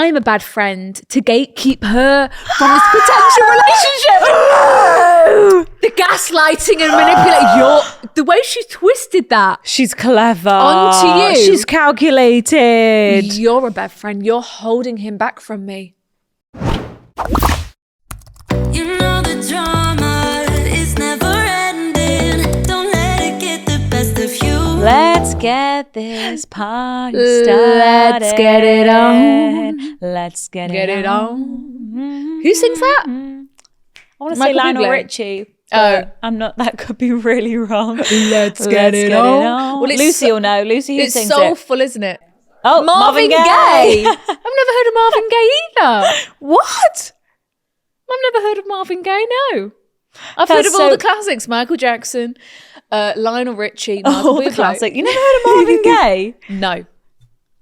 I'm a bad friend to gatekeep her from this potential relationship. The gaslighting and manipulating. The way she twisted that. She's clever. Onto you. She's calculated. You're a bad friend. You're holding him back from me. You know the drama is never ending. Don't let it get the best of you. Let's get this party started. Let's get it on. Let's get it on. Mm-hmm. Who sings that? I want to say Michael Lionel Bublé. Richie. But I'm not. That could be really wrong. Let's get it on. Well, Lucy will know. Lucy, who It's sings soulful, isn't it? Oh, Marvin Gaye. I've never heard of Marvin Gaye either. What? I've never heard of Marvin Gaye, no. I've heard of all the classics. Michael Jackson, Lionel Richie, Michael the Bublé. classic. You never heard of Marvin Gaye? No.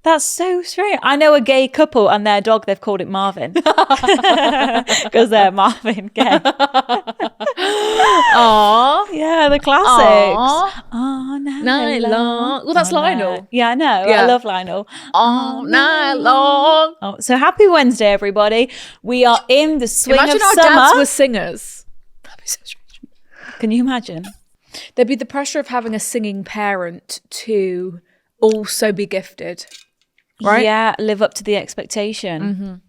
That's so strange. I know a gay couple and their dog, they've called it Marvin. Because they're Marvin Gaye. Aww. Yeah, the classics. Aww. All Night long. Well, that's Lionel. Yeah, I know. Yeah. I love Lionel. All night long. Oh, so happy Wednesday, everybody. We are in the swing Imagine of our summer. dads were singers. That'd be so strange. Can you imagine? There'd be the pressure of having a singing parent to also be gifted. Right? Yeah, live up to the expectation.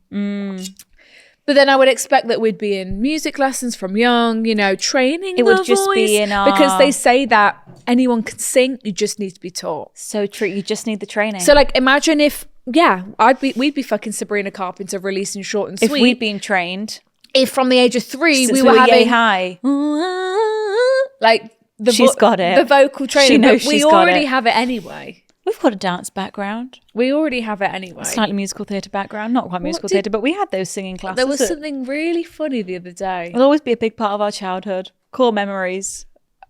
But then I would expect that we'd be in music lessons from young, you know, training It would the just voice, be in our... because they say that anyone can sing, you just need to be taught. So true. You just need the training. So like imagine if, we'd be fucking Sabrina Carpenter releasing Short and Sweet. if we'd been trained. If from the age of 3 Since we were having yay high. like She's got it. the vocal training. She knows but we she's got already it. have it anyway. We've got a dance background. We already have it anyway. Slightly musical theatre background. Not quite musical theatre, but we had those singing classes. There was that something really funny the other day. will always be a big part of our childhood. Core memories.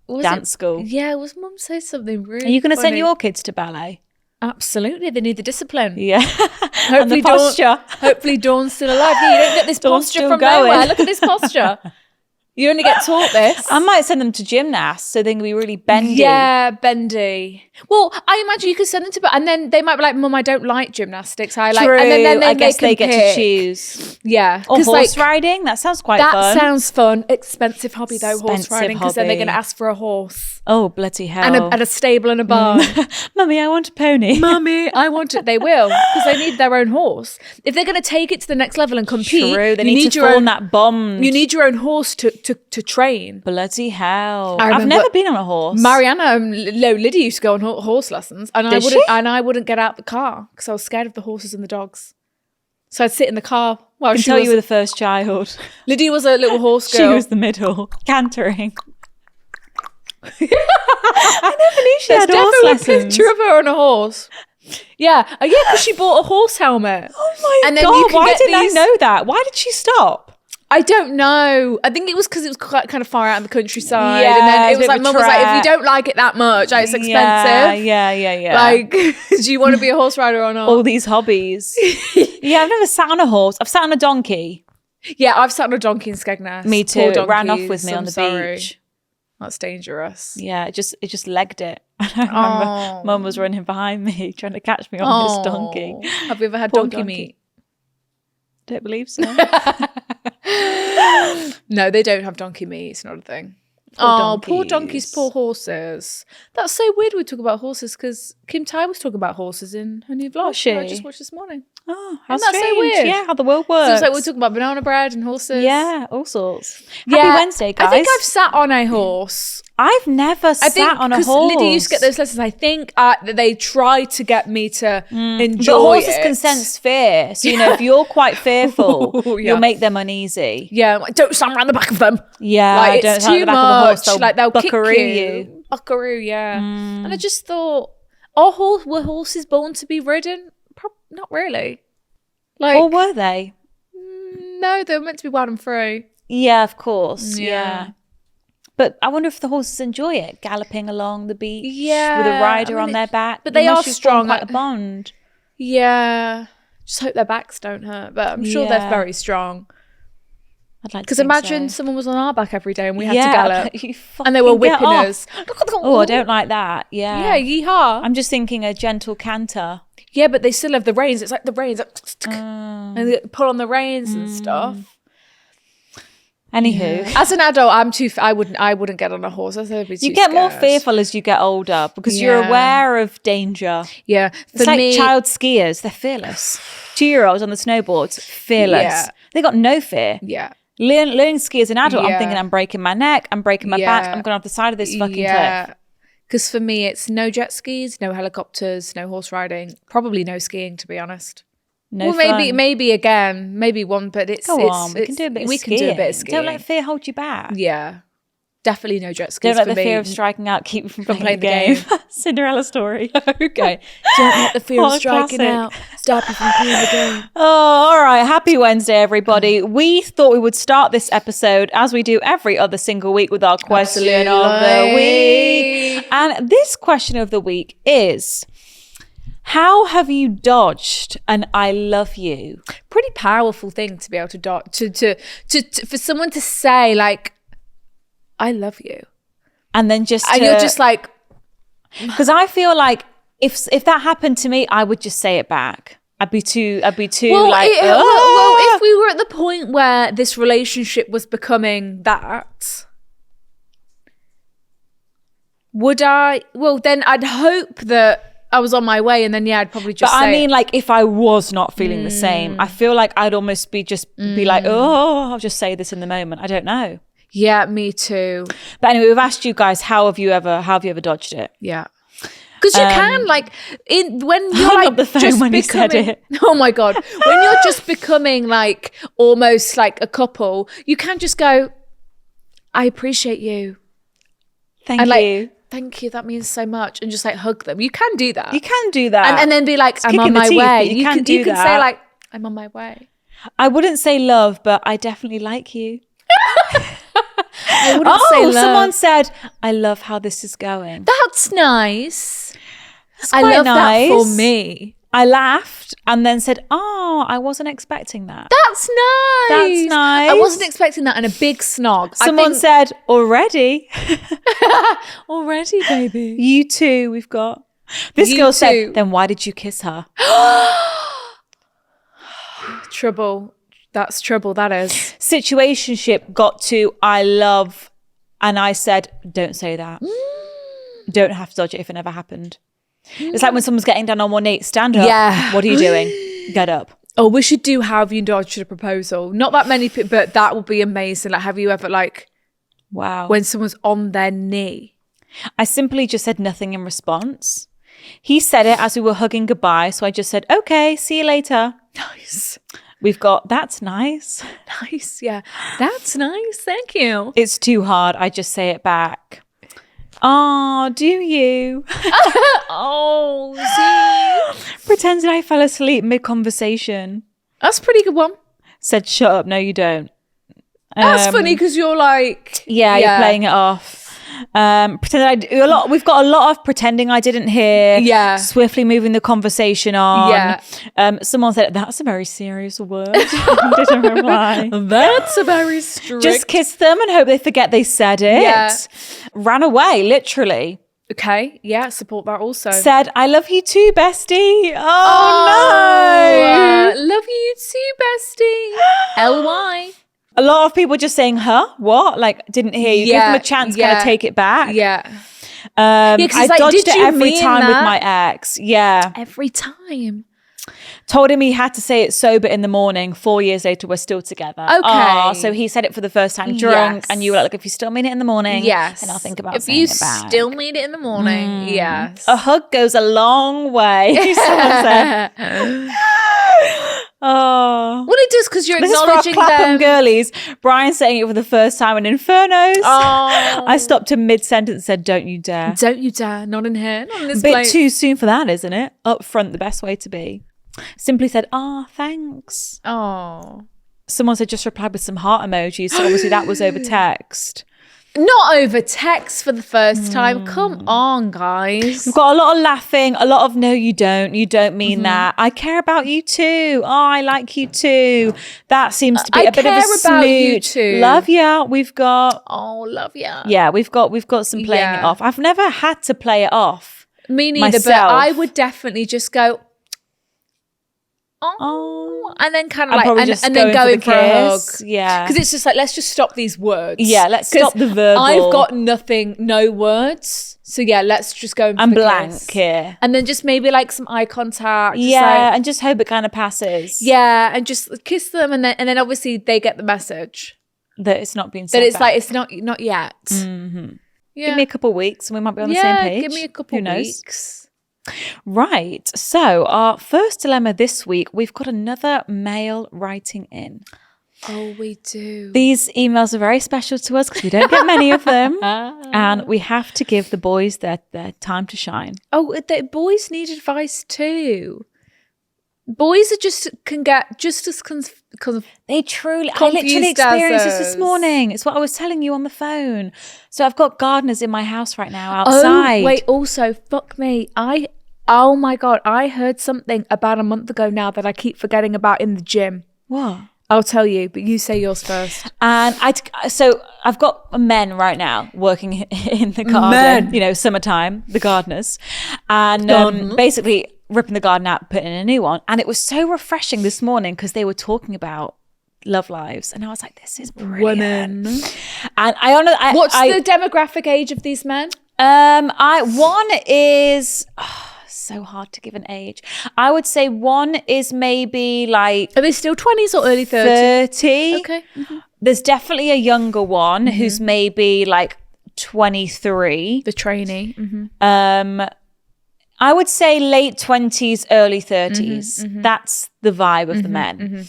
Was Dance school. Yeah, was Mum say something really Are you going to send funny? your kids to ballet? Absolutely, they need the discipline. Yeah. and the Hopefully posture. Hopefully Dawn's still alive. Yeah, you don't get this Dawn's posture still from going. nowhere. Look at this posture. You only get taught this. I might send them to gymnasts so they can be really bendy. Yeah, bendy. Well, I imagine you could send them to, and then they might be like, "Mum, I don't like gymnastics. I like." True. And then I guess they can get pick. to choose. Yeah, Or 'cause, horse like, riding. That sounds quite that fun. sounds fun. Expensive hobby though, horse Expensive riding, because then they're hobby. going to ask for a horse Oh, bloody hell. and a stable and a barn. Mummy, I want a pony. Mummy, I want it. They will, because they need their own horse. If they're going to take it to the next level and compete, True. They you need to your form own. that bond. You need your own horse to train. Bloody hell. I I've remember never been on a horse. Mariana, Lydia used to go on horse lessons, and Did she? I wouldn't get out the car because I was scared of the horses and the dogs. So I'd sit in the car. Well, I can tell you were the first child. Lydia was a little horse She girl. was the middle, cantering. I never knew she There's had horse definitely a lessons. picture of her on a horse. Yeah, because she bought a horse helmet. Oh my And then God, you can why get didn't these- I know that? Why did she stop? I don't know. I think it was because it was quite kind of far out in the countryside, Yeah, and then it's it was a bit like of a Mum was like, "If you trek. don't like it that much, like, it's expensive. Yeah. Like, do you want to be a horse rider or not?" All these hobbies. Yeah, I've never sat on a horse. I've sat on a donkey. Yeah, I've sat on a donkey in Skegness. Me too. Poor It ran off donkeys, with me on I'm the sorry. beach. That's dangerous. Yeah, it just legged it. I remember Mum was running behind me trying to catch me on this donkey. Have you ever had Poor donkey meat? Don't believe so. No, they don't have donkey meat. It's not a thing. Poor donkeys, poor horses. That's so weird we talk about horses because Kim Tai was talking about horses in her new vlog. Was she? I just watched this morning. Oh, how Isn't that so strange. weird? Yeah, how the world So works. it's like we're talking about banana bread and horses. Yeah, all sorts. Happy Wednesday, guys. I think I've sat on a horse. I've never sat on a 'cause horse. Lydia used to get those lessons. I think that they tried to get me to enjoy But horses it. can sense fear. So, if you're quite fearful, Yeah. you'll make them uneasy. Yeah, like, don't stand around the back of them. Yeah, Like, don't it's stand at too the back of the horse, much. Like, they'll kick buckaroo you. Buckaroo, yeah. And I just thought, were horses born to be ridden? Not really. Like, Or were they? no, they were meant to be wild and free. Yeah, of course. Yeah. Yeah. But I wonder if the horses enjoy it, galloping along the beach Yeah, with a rider I mean, on their back. but they You are must have strong. formed quite a bond. Yeah. Just hope their backs don't hurt. But I'm sure they're Yeah. very strong. I'd like to Because think imagine so. someone was on our back every day and we had to gallop. You And they were fucking get whipping off. us. Oh, I don't like that. Yeah, yeehaw. I'm just thinking a gentle canter. Yeah, but they still have the reins. It's like the reins. And they pull on the reins and stuff. Anywho, As an adult, I wouldn't get on a horse. I think I'd be too you get more scared. fearful as you get older because you're Yeah. aware of danger. Yeah. It's For like me, child skiers. They're fearless. 2-year-olds on the snowboards, fearless. Yeah. They got no fear. yeah. Learning ski as an adult, I'm Yeah. thinking I'm breaking my neck, I'm breaking my back, I'm going off the side of this fucking cliff. Because for me, it's no jet skis, no helicopters, no horse riding, probably no skiing, to be honest. No well, fun. maybe one, but it's Go on, we can do a bit of skiing. can do a bit of skiing. Don't let fear hold you back. Yeah, definitely no jet skis. Don't let for the me. fear of striking out keep you from playing playing the the game. game. Cinderella story. Okay. Don't let the fear What of a striking classic. out stop you from playing the game. Oh, all right. Happy Wednesday, everybody. We thought we would start this episode as we do every other single week with our question of the week. And this question of the week is, how have you dodged an I love you? Pretty powerful thing to be able to dodge. To for someone to say like, I love you. And then just And you're just like, because I feel like if that happened to me, I would just say it back. I'd be too like, well, if we were at the point where this relationship was becoming that, would I? Well, then I'd hope that I was on my way, and then I'd probably just. But say I mean, it. like, if I was not feeling the same, I feel like I'd almost be like, oh, I'll just say this in the moment. I don't know. Yeah, me too. But anyway, we've asked you guys, how have you ever dodged it? Yeah. Because you can, like, when you're hung like up the phone just when you said becoming, it. Oh my god! When you're just becoming like almost like a couple, you can just go, "I appreciate you." Thank And you. like, thank you. That means so much, and just like hug them. You can do that. You can do that. and then be like, It's "I'm kicking on the my teeth, way." but You can do say that. like, "I'm on my way." I wouldn't say love, but I definitely like you. I wouldn't say love. Someone said, I love how this is going. That's nice. I quite love nice. that for me. I laughed and then said, oh, I wasn't expecting that. That's nice. That's nice. I wasn't expecting that, and a big snog. Someone said, already? already, baby. You too, we've got. This You girl too. said, then why did you kiss her? Trouble. That's trouble, that is. Situationship got to I love, and I said, don't say that. Don't have to dodge it if it never happened. It's like when someone's getting down on one knee, stand up. Yeah. What are you doing? Get up. Oh, we should do how have you dodged a proposal. Not that many people, but that would be amazing. Like, have you ever, like, Wow. when someone's on their knee? I simply just said nothing in response. He said it as we were hugging goodbye, so I just said, okay, see you later. Nice. We've got, that's nice. Nice, yeah. That's nice. Thank you. It's too hard. I just say it back. Oh, do you? Oh, see? Pretended I fell asleep mid-conversation. That's a pretty good one. Said, shut up. No, you don't. That's funny because you're like... Yeah, you're playing it off. Pretend I do a lot. We've got a lot of pretending I didn't hear. Yeah. Swiftly moving the conversation on. Yeah. Someone said, that's a very serious word. Didn't reply. That's a very strict... Just kiss them and hope they forget they said it. Yeah. Ran away, literally. Okay, yeah, support that also. Said, I love you too, bestie. Oh, no. love you too, bestie. L-Y. A lot of people just saying, huh? What? Like, didn't hear you. Give them a chance, kind of take it back. Yeah. 'cause I it's like, dodged did it you every mean time with that? my ex. Yeah. Every time. Told him he had to say it sober in the morning. 4 years later, we're still together. Okay. So he said it for the first time drunk. Yes. And you were like, look, if you still mean it in the morning, Yes. then I'll think about if saying you it back. still need it in the morning, yes. A hug goes a long way. Someone said. Oh. Well, it does because you're This is for our acknowledging Clapham them. girlies. Brian saying it for the first time in Infernos. Oh. I stopped him mid-sentence and said, don't you dare. Don't you dare. Not in here. Not in this A bit place. too soon for that, isn't it? Up front, the best way to be. Simply said, thanks. Oh. Someone said just replied with some heart emojis. So obviously that was over text. Not over text for the first time. Come on, guys. We've got a lot of laughing, a lot of no, you don't mean that. I care about you too. Oh, I like you too. That seems to be a bit of a about you smooch. too. Love ya. We've got love ya. Yeah, we've got some playing it off. I've never had to play it off. Me neither, myself. but I would definitely just go, oh, and then kind of like, and then go in for a hug. Yeah. Because it's just like, let's just stop these words. Yeah, let's stop the verbal. I've got no words. So yeah, let's just go in for I'm the blank kiss. here. And then just maybe like some eye contact. And just hope it kind of passes. Yeah, and just kiss them, and then obviously they get the message that it's not being said that it's back. like it's not yet. Mm-hmm. Yeah. Give me a couple of weeks and we might be on the same page. Give me a couple of weeks. Right. So our first dilemma this week, we've got another male writing in. Oh, we do. These emails are very special to us because we don't get many of them. And we have to give the boys their time to shine. Oh, the boys need advice too. Boys can get just as they truly. I literally experienced this morning. It's what I was telling you on the phone. So I've got gardeners in my house right now outside. Oh wait, also fuck me. Oh my God, I heard something about a month ago now that I keep forgetting about in the gym. What? I'll tell you, but you say yours first. And so I've got men right now working in the garden, summertime, the gardeners, and basically ripping the garden out, putting in a new one. And it was so refreshing this morning because they were talking about love lives, and I was like, "This is brilliant." Women. And what's the demographic age of these men? One is. So hard to give an age. I would say one is maybe like... Are they still 20s or early 30s? 30. Okay. Mm-hmm. There's definitely a younger one who's maybe like 23. The trainee. Mm-hmm. I would say late 20s, early 30s. That's the vibe of the men.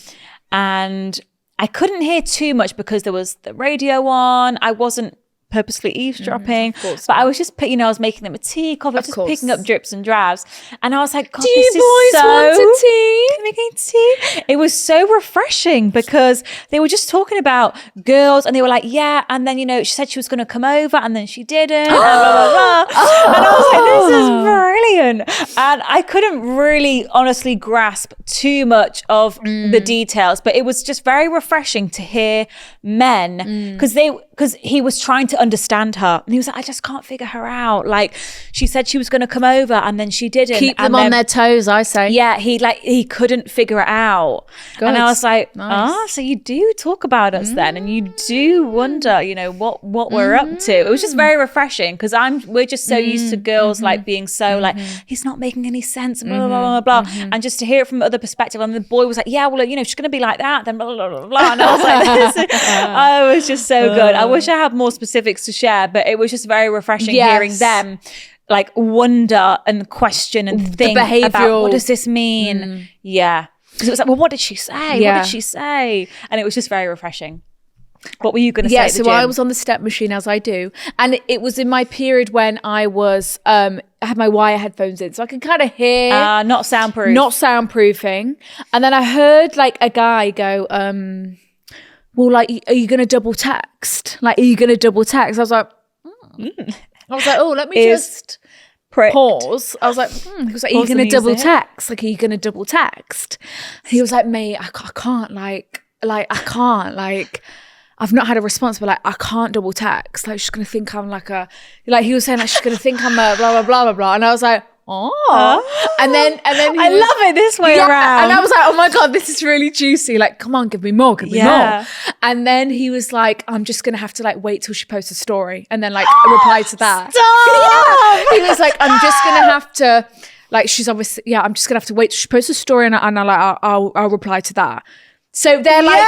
And I couldn't hear too much because there was the radio on. I wasn't purposely eavesdropping, but I was just, I was making them a tea, coffee, just picking up drips and drabs, and I was like, God, do you boys want a tea? Making tea. It was so refreshing because they were just talking about girls, and they were like, yeah, and then she said she was going to come over, and then she didn't, and blah blah blah, and I was like, this is brilliant, and I couldn't really honestly grasp too much of the details, but it was just very refreshing to hear men because he was trying to understand her, and he was like, I just can't figure her out. Like, she said she was going to come over, and then she didn't. Keep them on their toes, I say. Yeah, he couldn't figure it out. Good. And I was like, nice. So you do talk about us then, and you do wonder, what we're up to. It was just very refreshing because we're just so used to girls like being so like, he's not making any sense, blah blah blah blah blah, and just to hear it from other perspective. And the boy was like, yeah, well, she's going to be like that, then blah blah blah blah. And I was like, it was just so good. I wish I had more specifics to share, but it was just very refreshing hearing them like wonder and question and think about what does this mean. Yeah, because it was like, well, what did she say? What did she say? And it was just very refreshing. What were you going to say? So I was on the step machine, as I do, and it was in my period when I was I had my wire headphones in, so I could kind of hear not soundproofing, and then I heard like a guy go, well, like, are you going to double text? Like, are you going to double text? I was like, oh, let me just pause. I was like, he was like, are you going to double text? Like, are you going to double text? He was like, mate, I can't, I can't, I've not had a response, but like, I can't double text. Like, she's going to think I'm like he was saying like, she's going to think I'm a blah, blah, blah, blah, blah. And I was like, and then I love it this way around. And I was like, oh my God, this is really juicy. Like, come on, give me more. And then he was like, I'm just gonna have to like wait till she posts a story and then like reply to that. Stop! He was like, I'm just gonna have to, like, she's obviously, I'm just gonna have to wait till she posts a story and I'll reply to that. So they're like,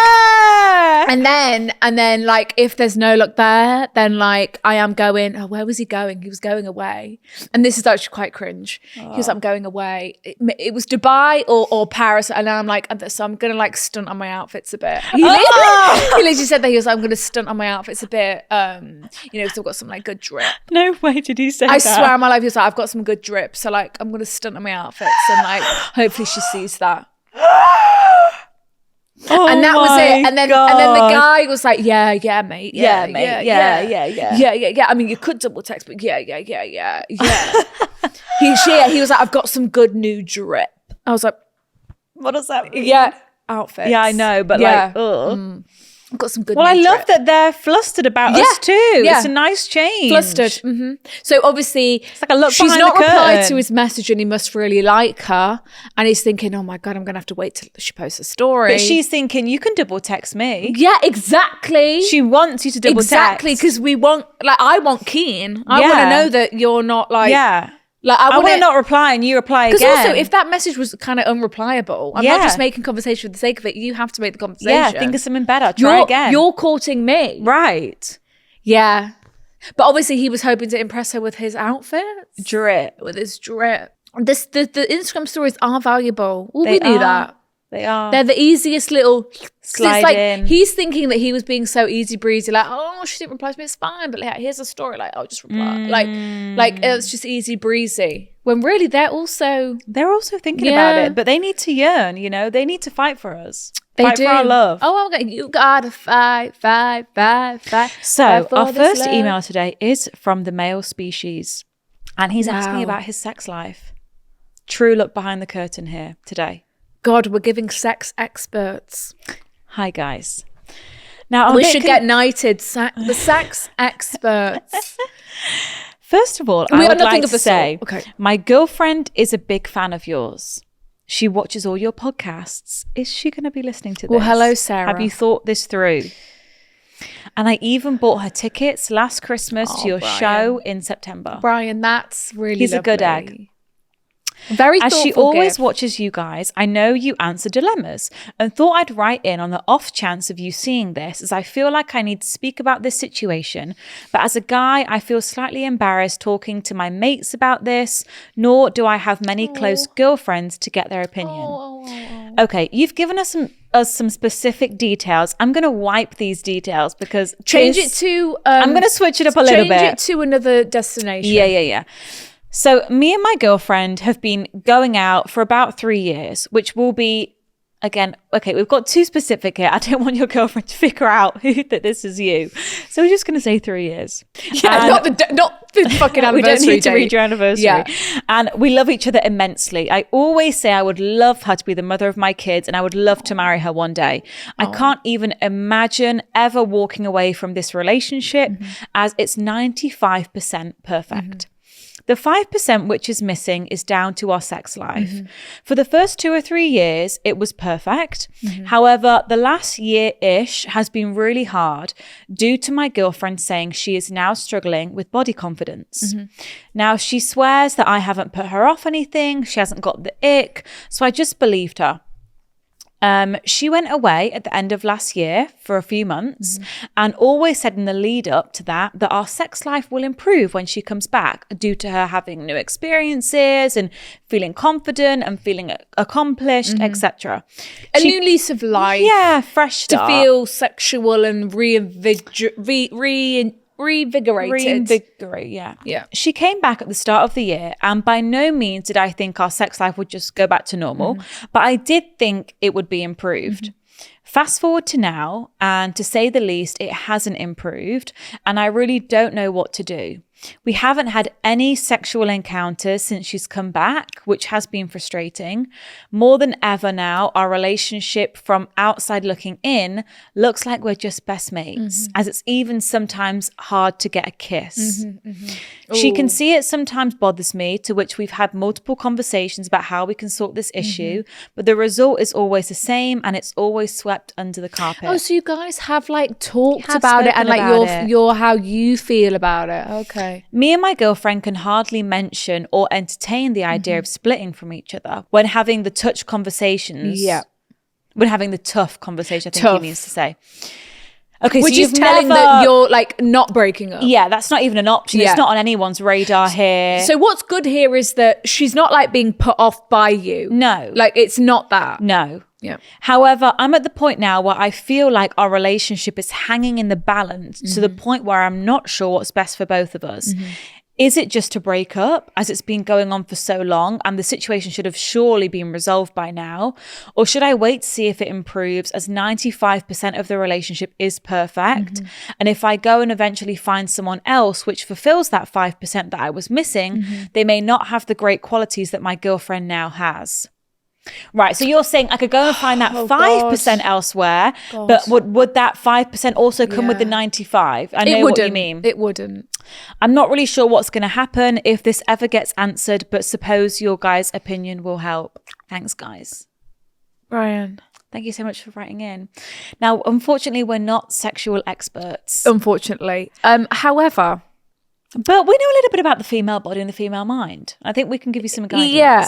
and then like, if there's no luck there, then like, I am going, where was he going? He was going away. And this is actually quite cringe. He was like, I'm going away. It was Dubai or Paris. And I'm like, so I'm going to like stunt on my outfits a bit. He literally said that. He was like, I'm going to stunt on my outfits a bit. So I've got some like good drip. No way did he say that. I swear on my life, he was like, I've got some good drip. So like, I'm going to stunt on my outfits and like, hopefully she sees that. And And that was my it. And then the God. guy was like, yeah, mate. Yeah, mate. Yeah. I mean, you could double text, but yeah. He was like, I've got some good new drip. I was like, What does that mean? yeah, outfits. Yeah, I know, but like, ugh. I've got some good. Well, I new love drip. that they're flustered about us too. Yeah. It's a nice change. Flustered. So obviously, It's like a look she's behind not the replied curtain. to his message, and he must really like her. And he's thinking, oh my God, I'm going to have to wait till she posts a story. But she's thinking, you can double text me. yeah, exactly. She wants you to double exactly text. because we want, like, I want keen. I Yeah. want to know that you're not like, Yeah. like I want to not reply and you reply again. Because also, if that message was kind of unreplyable, I'm not Yeah. just making conversation for the sake of it. You have to make the conversation. yeah, think of something better. Try again. You're courting me. right. Yeah. But obviously he was hoping to impress her with his outfits. Drip. With his drip. The Instagram stories are valuable. Well, They we knew are. that. They are. They're the easiest little Slide it's like in. he's thinking that he was being so easy breezy, like, oh, she didn't reply to me, it's fine, but like, here's a story, like, I'll just reply. Like it's just easy breezy. When really they're also thinking Yeah. about it, but they need to yearn, you know? They need to fight for us. they fight do. for our love. Oh, okay. You gotta fight. So Fight for our this first love. email today is from the male species. And he's asking Wow. about his sex life. True look behind the curtain here today. God, we're giving sex experts. Hi, guys. Now, We should get knighted, the sex experts. First of all, We I are would nothing like of to the sort. say, Okay. my girlfriend is a big fan of yours. She watches all your podcasts. Is she going to be listening to this? Well, hello, Sarah. Have you thought this through? And I even bought her tickets last Christmas to your Brian. show in September. Brian, that's really He's a good lovely. egg. Very As she thoughtful always gift. watches you guys, I know you answer dilemmas and thought I'd write in on the off chance of you seeing this, as I feel like I need to speak about this situation. But as a guy, I feel slightly embarrassed talking to my mates about this, nor do I have many close girlfriends to get their opinion. Okay, you've given us some specific details. I'm going to wipe these details because Change it to... I'm going to switch it up a little bit. Change it to another destination. Yeah. So me and my girlfriend have been going out for about 3 years, which will be, again, okay, we've got too specific here. I don't want your girlfriend to figure out that this is you. So we're just going to say 3 years. Yeah, not the fucking anniversary We don't need to date. read your anniversary. Yeah. And we love each other immensely. I always say I would love her to be the mother of my kids and I would love to marry her one day. I can't even imagine ever walking away from this relationship as it's 95% perfect. The 5% which is missing is down to our sex life. For the first 2 or 3 years, it was perfect. However, the last year-ish has been really hard due to my girlfriend saying she is now struggling with body confidence. Now, she swears that I haven't put her off anything. She hasn't got the ick. So I just believed her. She went away at the end of last year for a few months and always said in the lead up to that our sex life will improve when she comes back due to her having new experiences and feeling confident and feeling accomplished, etc. A new lease of life. Yeah, fresh start. To feel sexual and reinvigorate, yeah. She came back at the start of the year, and by no means did I think our sex life would just go back to normal, but I did think it would be improved. Fast forward to now, and to say the least, it hasn't improved, and I really don't know what to do. We haven't had any sexual encounters since she's come back, which has been frustrating. More than ever now, our relationship from outside looking in looks like we're just best mates, as it's even sometimes hard to get a kiss. She can see it sometimes bothers me, to which we've had multiple conversations about how we can sort this issue, but the result is always the same and it's always swept under the carpet. Oh, so you guys have like talked Have about it and spoken like about it. your how you feel about it. Okay. Me and my girlfriend can hardly mention or entertain the idea of splitting from each other when having the touch conversations. Yeah. When having the tough conversation, I think Tough. he means to say. Okay, Which so is you've telling never, that you're like not breaking up. yeah, that's not even an option. Yeah. It's not on anyone's radar here. So what's good here is that she's not like being put off by you. No. Like it's not that. No. Yeah. However, I'm at the point now where I feel like our relationship is hanging in the balance to the point where I'm not sure what's best for both of us. Is it just to break up, as it's been going on for so long and the situation should have surely been resolved by now? Or should I wait to see if it improves, as 95% of the relationship is perfect? And if I go and eventually find someone else which fulfills that 5% that I was missing, they may not have the great qualities that my girlfriend now has. Right, so you're saying I could go and find that 5% elsewhere, but would that 5% also come with the 95? I know what you mean. It wouldn't. I'm not really sure what's going to happen if this ever gets answered, but suppose your guys' opinion will help. Thanks, guys. Ryan. Thank you so much for writing in. Now, unfortunately, we're not sexual experts. Unfortunately. However... But we know a little bit about the female body and the female mind. I think we can give you some guidance. Yeah.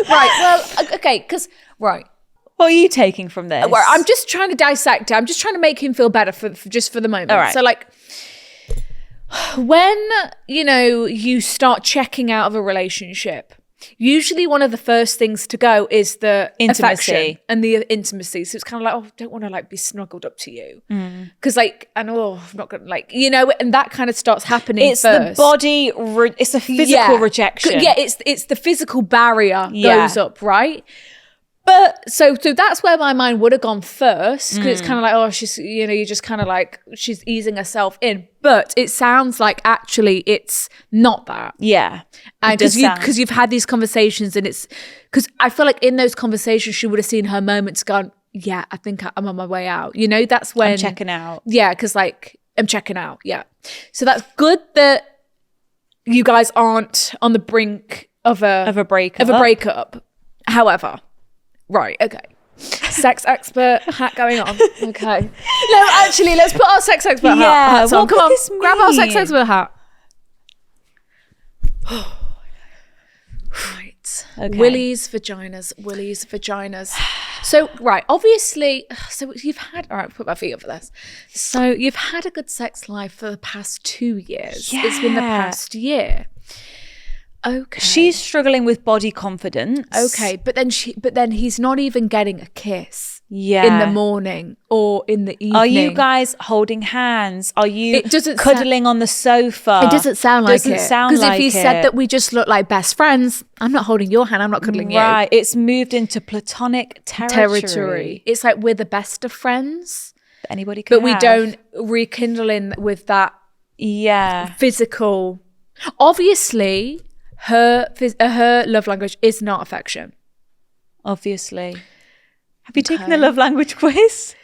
Right. Well, okay. Because, right. What are you taking from this? Well, I'm just trying to dissect it. I'm just trying to make him feel better for the moment. All right. So, like, when, you start checking out of a relationship, usually one of the first things to go is the Intimacy. affection and the intimacy. So it's kind of like, oh, I don't want to like be snuggled up to you. Because like, I'm not going to like, and that kind of starts happening it's first. The body, it's a physical rejection. Yeah, it's the physical barrier goes up, right? But so that's where my mind would have gone first, because it's kind of like, oh, she's, you're just kind of like, she's easing herself in. But it sounds like actually it's not that. Yeah. And because you've had these conversations, and it's because I feel like in those conversations, she would have seen her moments gone, yeah, I think I'm on my way out. That's when. I'm checking out. Yeah, because like, I'm checking out. Yeah. So that's good that you guys aren't on the brink of a breakup. However. Right, okay. Sex expert hat going on. Okay. No, actually, let's put our sex expert hats on. Come on, grab our sex expert hat. Right. Okay. Willies, vaginas. So, right, obviously, so you've had, all right, put my feet up for this. So you've had a good sex life for the past 2 years. Yeah. It's been the past year. Okay. She's struggling with body confidence. Okay, but then he's not even getting a kiss. Yeah. In the morning or in the evening. Are you guys holding hands? Are you doesn't cuddling on the sofa? It doesn't sound like it. Because if he said that we just look like best friends, I'm not holding your hand, I'm not cuddling you. Right, it's moved into platonic territory. It's like we're the best of friends. Anybody can But we don't rekindle in with that physical. Obviously, her love language is not affection. Obviously. Have you taken the love language quiz?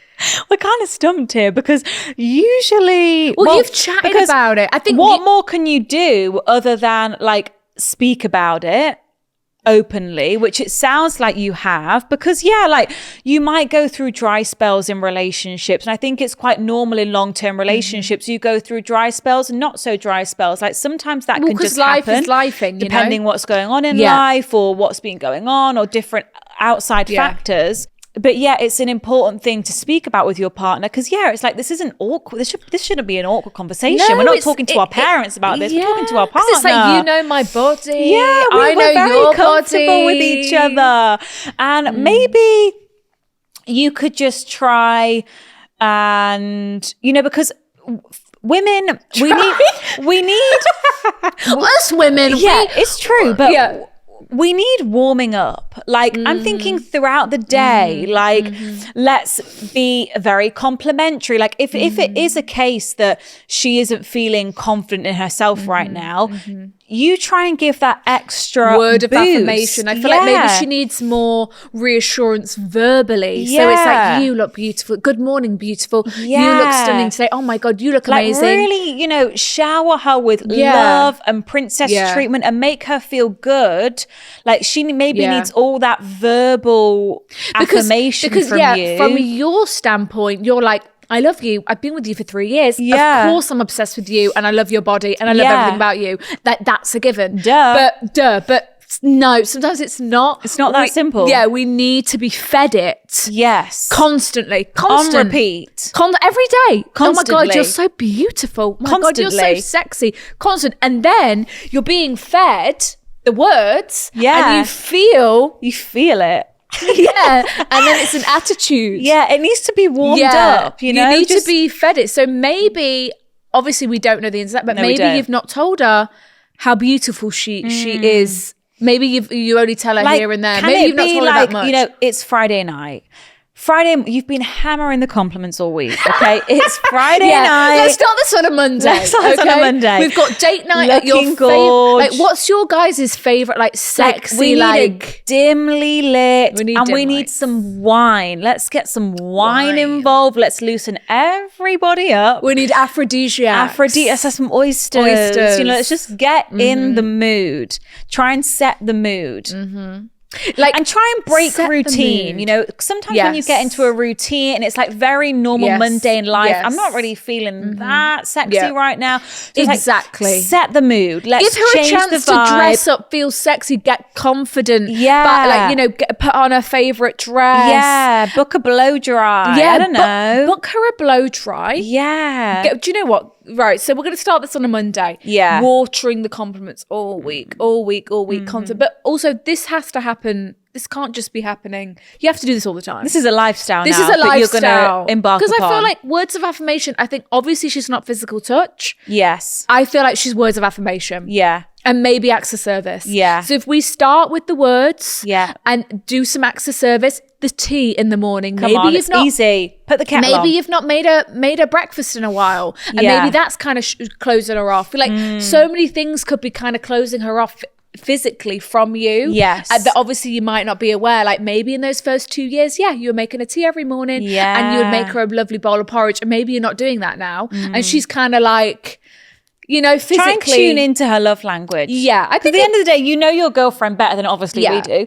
We're kind of stumped here because usually... Well, you've chatted about it. I think what more can you do other than like speak about it openly, which it sounds like you have, because like you might go through dry spells in relationships, and I think it's quite normal in long-term relationships. You go through dry spells and not so dry spells. Like sometimes that can just happen, depending what's going on in life or what's been going on or different outside factors. But it's an important thing to speak about with your partner, because it's like, this isn't awkward. This shouldn't be an awkward conversation. No, we're not talking to our parents about this. We're talking to our partner. It's like, my body. Yeah, I know we're very your comfortable body with each other. And maybe you could just try and, because women, we need us women. It's true. But we need warming up. Like, I'm thinking throughout the day, let's be very complimentary. Like, if it is a case that she isn't feeling confident in herself right now, you try and give that extra word of boost. affirmation. I feel like maybe she needs more reassurance verbally. So it's like, you look beautiful. Good morning, beautiful. You look stunning today. Oh my God, you look amazing. Really, shower her with love and princess treatment and make her feel good. Like, she maybe needs all that verbal affirmation from you. From your standpoint, you're like, I love you. I've been with you for 3 years. Of course I'm obsessed with you, and I love your body, and I love everything about you. That's a given. But no, sometimes it's not. It's not that simple. Yeah, we need to be fed it. Yes. Constantly. On repeat. Every day. Constantly. Oh my God, you're so beautiful. Oh my God, you're so sexy. Constant. And then you're being fed the words. Yeah. And you feel it. And then it's an attitude. It needs to be warmed up. You need to be fed it. So maybe obviously we don't know the ins and outs, but No, we maybe don't. you've not told her how beautiful she is. Maybe you only tell her Like, here and there. can Maybe it you've not be told her like, that much. you know, it's Friday night. You've been hammering the compliments all week, okay? It's Friday night. Let's start this on a Monday. Let's start this on a Monday. We've got date night at your Looking favorite. gorge. Like, what's your guys' favorite, like, sexy, we need like... it dimly lit, We need and dim we need lights. some wine. Let's get some wine Wine. involved. Let's loosen everybody up. We need aphrodisiacs. Let's have some oysters. Oysters. You know, let's just get in the mood. Try and set the mood. Like, And try and break set the routine. mood. You know, sometimes when you get Yes. into a routine and it's like very normal, Yes. mundane life, Yes. I'm not really feeling that sexy Yeah. right now. Just like, Exactly. set the mood. Let's give her a change chance the to vibe. dress up, feel sexy, get confident. Yeah. But, like, you know, put on her favorite dress. Yeah, book a blow dry. Yeah. I don't know. Book her a blow dry. Yeah. Do you know what? Right, so we're going to start this on a Monday. Yeah. Watering the compliments all week, content. But also, this has to happen. This can't just be happening. You have to do this all the time. This is a lifestyle This now is a that you're lifestyle. going to embark Because I feel upon. like words of affirmation, I think obviously she's not physical touch. Yes. I feel like she's words of affirmation. Yeah. And maybe acts of service. Yeah. So if we start with the words Yeah. and do some acts of service, the tea in the morning. Come maybe on, you've it's not easy. Put the kettle on. Maybe you've not made her breakfast in a while, and Yeah. maybe that's kind of closing her off. I feel like so many things could be kind of closing her off physically from you. Yes. That obviously you might not be aware. Like maybe in those first 2 years, yeah, you were making a tea every morning, Yeah. and you would make her a lovely bowl of porridge, and maybe you're not doing that now, and she's kind of like, you know, physically Try and tune into her love language. Yeah, I At think the end of the day, you know your girlfriend better than obviously Yeah. we do.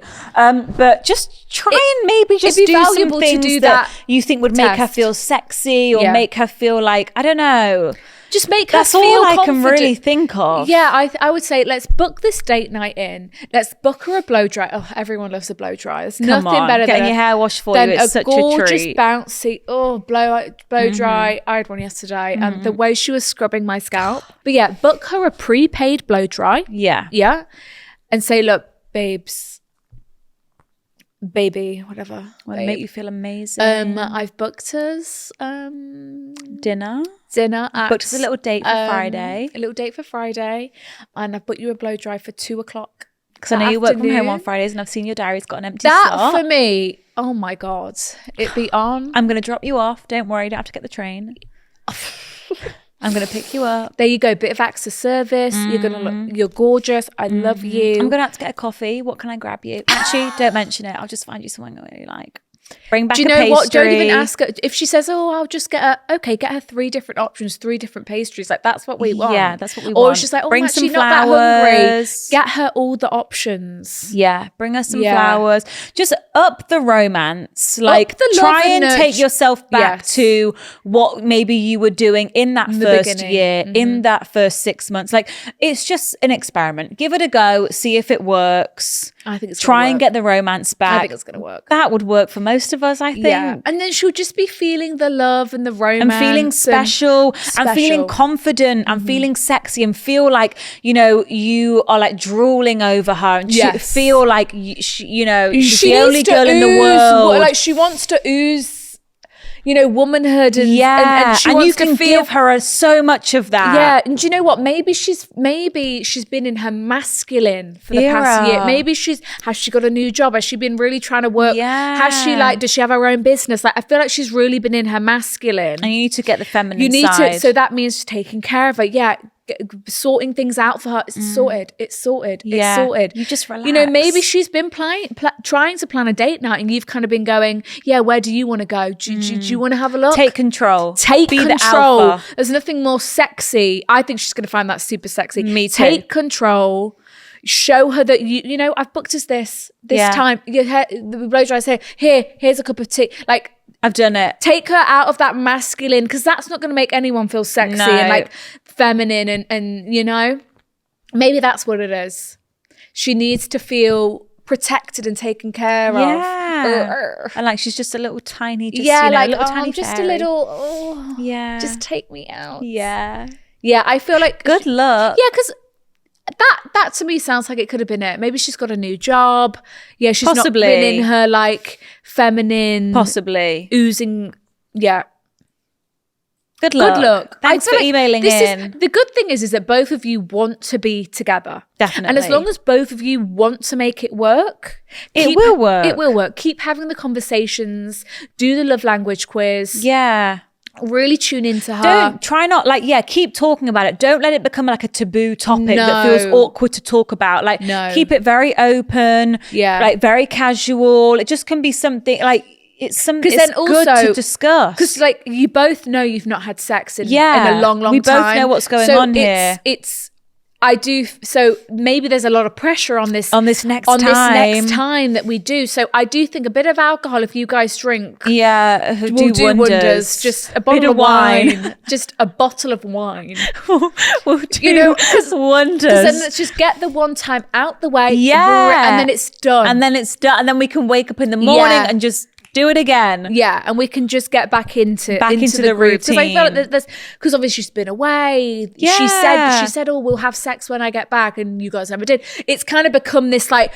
But just try and maybe just it'd be do some valuable to things do that that you think would make her test. feel sexy or Yeah. make her feel like, I don't know. just make her That's feel all I can confident. really think of. Yeah, I would say let's book this date night in. Let's book her a blow dry. Oh, everyone loves a blow dry. There's Come nothing on, better getting than your hair washed for than you. It's a such a gorgeous, treat. bouncy. Oh, blow dry. I had one yesterday, and the way she was scrubbing my scalp. But yeah, book her a prepaid blow dry. Yeah. Yeah, and say, look, babes, baby, whatever. Want to babe. make you feel amazing. I've booked us Dinner. dinner. At, Booked us a little date for Friday. A little date for Friday, and I've booked you a blow dry for 2:00. Because I know you work from home afternoon. on Fridays and I've seen your diary's got an empty That slot. for me, oh my God, it'd be on. I'm going to drop you off. Don't worry, you don't have to get the train. I'm going to pick you up. There you go, bit of acts of service. You're gonna look, you're gorgeous. I love you. I'm going to have to get a coffee. What can I grab you? Actually, don't mention it. I'll just find you something I really like. Bring back Do you a know pastry. what? Don't even ask her if she says, "Oh, I'll just get her." Okay, get her 3 different options, 3 different pastries. Like that's what we want. Yeah, that's what we Or want. she's like, "Oh, Bring I'm actually some not that hungry." flowers. Get her all the options. Yeah, bring us some Yeah. flowers. Just up the romance. Like the love try and and take nurture. yourself back Yes. to what maybe you were doing in that the first beginning. year, in that first 6 months. Like it's just an experiment. Give it a go, see if it works. I think it's Try gonna and work. get the romance back. I think it's gonna work. That would work for most of us, I think. Yeah, and then she'll just be feeling the love and the romance And feeling special and feeling Special. confident and feeling sexy and feel like, you know, you are like drooling over her and Yes. feel like, you know, she's she the needs only to girl in the ooze world. like she wants to ooze, you know, womanhood and yeah. and she And wants you can to feel give her so much of that. Yeah, and do you know what? Maybe she's been in her masculine for the past Era. year. Maybe has she got a new job? Has she been really trying to work? Yeah. Has she does she have her own business? Like I feel like she's really been in her masculine. And you need to get the feminine You need side. to, so that means taking care of her. Yeah. Sorting things out for her. It's sorted. It's sorted. Yeah. It's sorted. You just You know, maybe relax. she's been trying to plan a date night, and you've kind of been going, yeah, where do you want to go? Do you want to have a look? Take control. Take Be the control. alpha. There's nothing more sexy. I think she's going to find that super sexy. Me too. Take control. Show her that you know I've booked us this Yeah. time. The blow dry say here's a cup of tea. Like I've done it. take her out of that masculine because that's not going to make anyone feel sexy No. and like feminine and you know maybe that's what it is. She needs to feel protected and taken care Yeah. of. And like she's just a little tiny, just, Yeah, you know, like little oh, tiny I'm just fairy. a little. Oh, Yeah. just take me out. Yeah. Yeah, I feel like Good luck. Yeah, because that to me sounds like it could have been it. Maybe she's got a new job. Yeah, she's Possibly. not been in her like feminine, Possibly. oozing. Yeah, Good luck. Good luck. Thanks for emailing in. The good thing is that both of you want to be together. Definitely. And as long as both of you want to make it work, it will work. It will work. Keep having the conversations. Do the love language quiz. Yeah. Really tune into her. Keep talking about it. Don't let it become like a taboo topic that feels awkward to talk about. Like, keep it very open. Yeah. Like, very casual. It just can be something like, it's good to discuss. Because like you both know you've not had sex in a long time. We both know what's going on here. So maybe there's a lot of pressure on this next time that we do. So I do think a bit of alcohol, if you guys drink, will do wonders. Just a bottle of wine. Just a bottle of wine. will do wonders. Because then let's just get the one time out the way. Yeah. And then it's done. And then we can wake up in the morning and just do it again. Yeah, and we can just get back into the routine. Because I feel like because obviously she's been away. Yeah. She said, oh, we'll have sex when I get back, and you guys never did. It's kind of become this like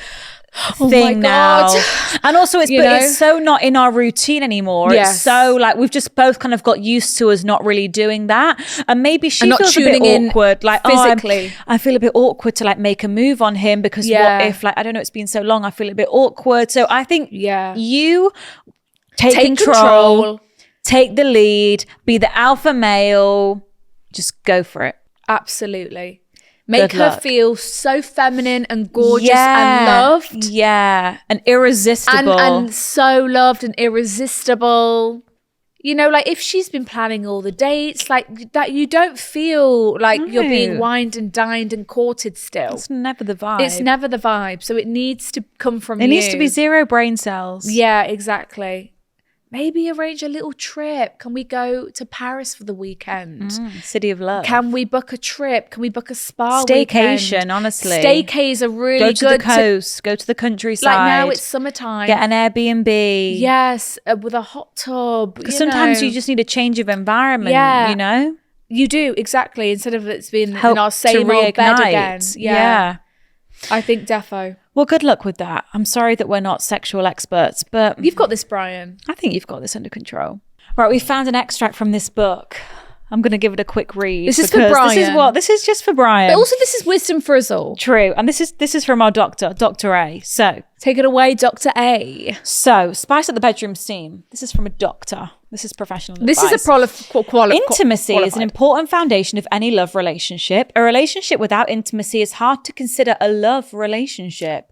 thing now. And also it's so not in our routine anymore. Yes. It's so like we've just both kind of got used to us not really doing that. And maybe she not feels a bit awkward. Like physically. I feel a bit awkward to like make a move on him because what if like I don't know, it's been so long, I feel a bit awkward. So I think you take control, take the lead, be the alpha male, just go for it. Absolutely. Make her feel so feminine and gorgeous and loved. Yeah. And irresistible. And so loved and irresistible. You know, like if she's been planning all the dates, like that, you don't feel like you're being wined and dined and courted still. It's never the vibe. It's never the vibe. So it needs to come from you. It needs to be 0 brain cells. Yeah, exactly. Maybe arrange a little trip. Can we go to Paris for the weekend? City of love. Can we book a trip? Can we book a spa staycation, weekend? honestly. Staycays are really good. Go to the coast. Go to the countryside. Like now it's summertime. Get an Airbnb. Yes, with a hot tub. Because sometimes you just need a change of environment, you know? You do, exactly. Instead of it's being in our same old bed again. Yeah. I think defo. Well, good luck with that. I'm sorry that we're not sexual experts, but... You've got this, Brian. I think you've got this under control. Right, we found an extract from this book. I'm going to give it a quick read. This is for Brian. This is just for Brian. But also this is wisdom for us all. True. And this is from our doctor, Dr. A. So... Take it away, Dr. A. So, spice up the bedroom steam. This is from a doctor. This is professional advice. This is a Intimacy is an important foundation of any love relationship. A relationship without intimacy is hard to consider a love relationship.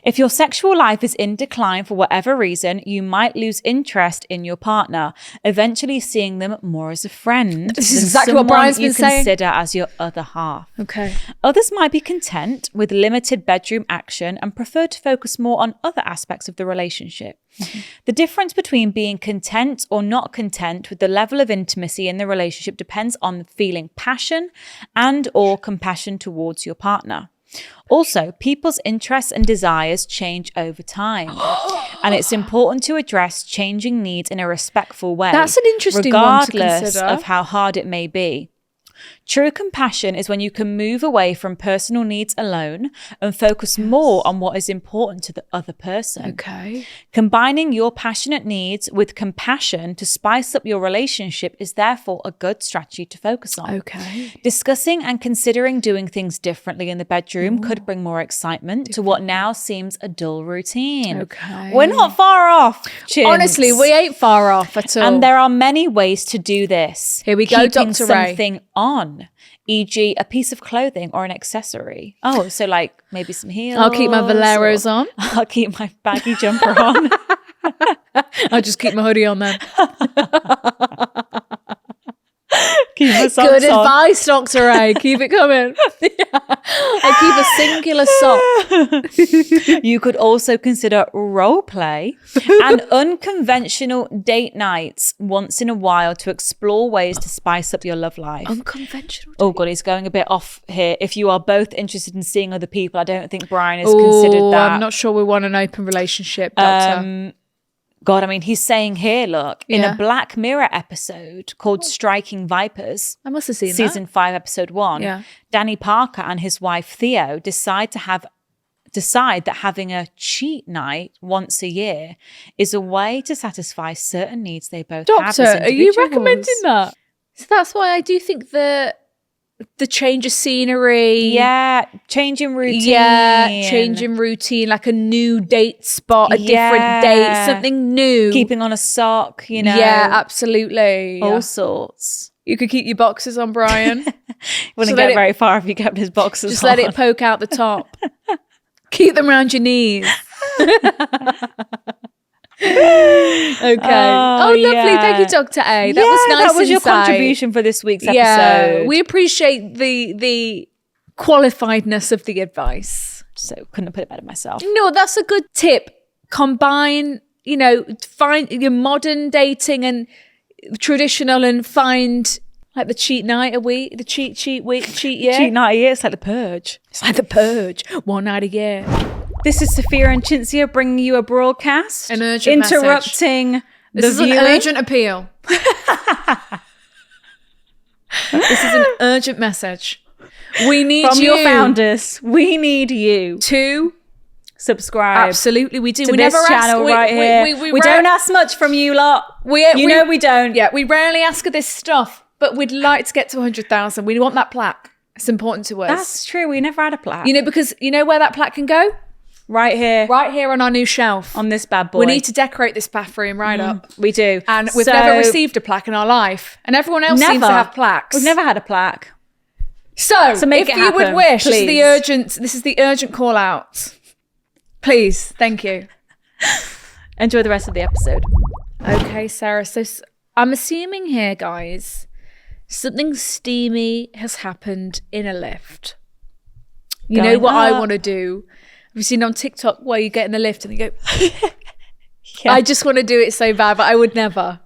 If your sexual life is in decline for whatever reason, you might lose interest in your partner, eventually seeing them more as a friend. This is exactly what Brian's been saying. Consider as your other half. Okay. Others might be content with limited bedroom action and prefer to focus more on other aspects of the relationship. Mm-hmm. The difference between being content or not content with the level of intimacy in the relationship depends on feeling passion and or compassion towards your partner. Also, people's interests and desires change over time. And it's important to address changing needs in a respectful way. That's an interesting one to consider. Regardless of how hard it may be. True compassion is when you can move away from personal needs alone and focus more on what is important to the other person. Okay. Combining your passionate needs with compassion to spice up your relationship is therefore a good strategy to focus on. Okay. Discussing and considering doing things differently in the bedroom could bring more excitement to what now seems a dull routine. Okay. We're not far off, chins. Honestly, we ain't far off at all. And there are many ways to do this. Here we go, Keeping Dr. Ray. something on, e.g. a piece of clothing or an accessory. Oh, so like maybe some heels. I'll keep my Valeros on. I'll keep my baggy jumper on. I'll just keep my hoodie on then. Keep my socks Good on. advice, Dr. A. Keep it coming. I keep a singular sock. You could also consider role play and unconventional date nights once in a while to explore ways to spice up your love life. Unconventional date? Oh God, he's going a bit off here. If you are both interested in seeing other people, I don't think Brian has considered that. I'm not sure we want an open relationship, Doctor. God, I mean, he's saying here, look, in a Black Mirror episode called Striking Vipers. I must have seen Season 5, episode 1. Danny Parker and his wife Theo decide that having a cheat night once a year is a way to satisfy certain needs they both have as Doctor, are you individuals. recommending that? So that's why I do think the change of scenery. Yeah, changing routine. Yeah, changing routine, like a new date spot, a different date, something new. Keeping on a sock, you know. Yeah, absolutely. All sorts. You could keep your boxes on, Brian. Wouldn't get very far if you kept his boxes Just on. let it poke out the top. Keep them around your knees. Okay. Oh, lovely. yeah. Thank you, Dr. A. That was nice. That was your insight. contribution for this week's episode. Yeah, we appreciate the qualifiedness of the advice. So couldn't have put it better myself. No, that's a good tip. Combine, find your modern dating and traditional, and find like the cheat night a week, the cheat week, cheat year. Cheat night a year, it's like the purge. It's like the purge, one night a year. This is Sophia and Cinzia bringing you a broadcast. An urgent interrupting This is the viewing. an urgent appeal. This is an urgent message. We need From you. your founders. We need you to subscribe. Absolutely, we do. To We this never channel ask, right here. We don't ask much from you lot. We don't. Yeah, we rarely ask for this stuff, but we'd like to get to 100,000. We want that plaque. It's important to us. That's true. We never had a plaque. Because where that plaque can go? Right here. Right here on our new shelf. On this bad boy. We need to decorate this bathroom right up. We do. And we've never received a plaque in our life. And everyone else seems to have plaques. We've never had a plaque. So make if it you happen, would wish, please. this is the urgent call out. Please, thank you. Enjoy the rest of the episode. Okay, Sarah. So I'm assuming here, guys, something steamy has happened in a lift. You know what I want to do? Have you seen on TikTok where you get in the lift and you go, Yeah. I just want to do it so bad, but I would never.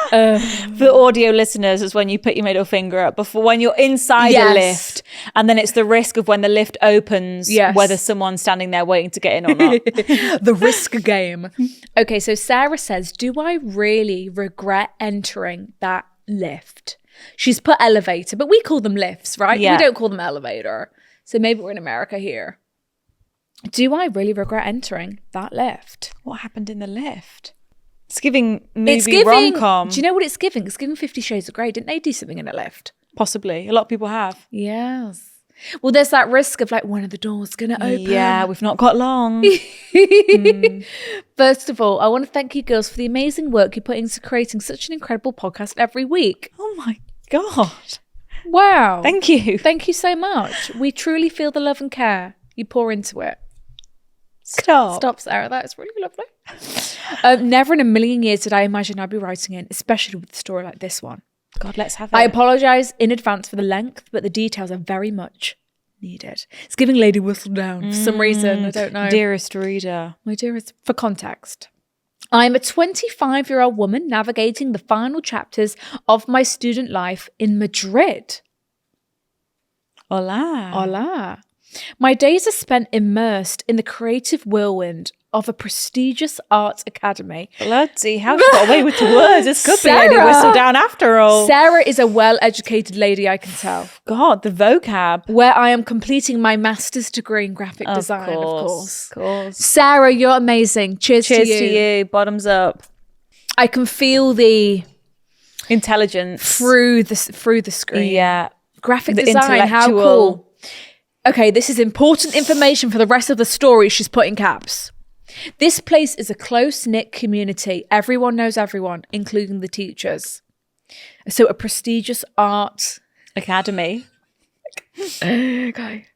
For audio listeners, is when you put your middle finger up before when you're inside a lift, and then it's the risk of when the lift opens, whether someone's standing there waiting to get in or not. The risk game. Okay, so Sarah says, do I really regret entering that lift? She's put elevator, but we call them lifts, right? Yeah. We don't call them elevator. So maybe we're in America here. Do I really regret entering that lift? What happened in the lift? It's giving movie rom-com. Do you know what it's giving? It's giving 50 Shades of Grey. Didn't they do something in a lift? Possibly. A lot of people have. Yes. Well, there's that risk of like one of the doors going to open. Yeah, we've not got long. First of all, I want to thank you girls for the amazing work you put into creating such an incredible podcast every week. Oh my God. Wow. Thank you. Thank you so much. We truly feel the love and care you pour into it. Stop, Sarah. That is really lovely. Never in a million years did I imagine I'd be writing in, especially with a story like this one. God, let's have it. I apologise in advance for the length, but the details are very much needed. It's giving Lady Whistledown for some reason. I don't know. Dearest reader. My dearest, for context. I'm a 25-year-old woman navigating the final chapters of my student life in Madrid. Hola. Hola. My days are spent immersed in the creative whirlwind of a prestigious art academy. Bloody hell, she got away with the words. This could be Lady Whistledown after all. Sarah is a well-educated lady, I can tell. God, the vocab. Where I am completing my master's degree in graphic design, of course. Of course. Sarah, you're amazing. Cheers to you. Bottoms up. I can feel the intelligence through the screen. Yeah. Graphic design, how cool. Okay, this is important information for the rest of the story. She's put in caps. This place is a close-knit community. Everyone knows everyone, including the teachers. So a prestigious art academy. Okay.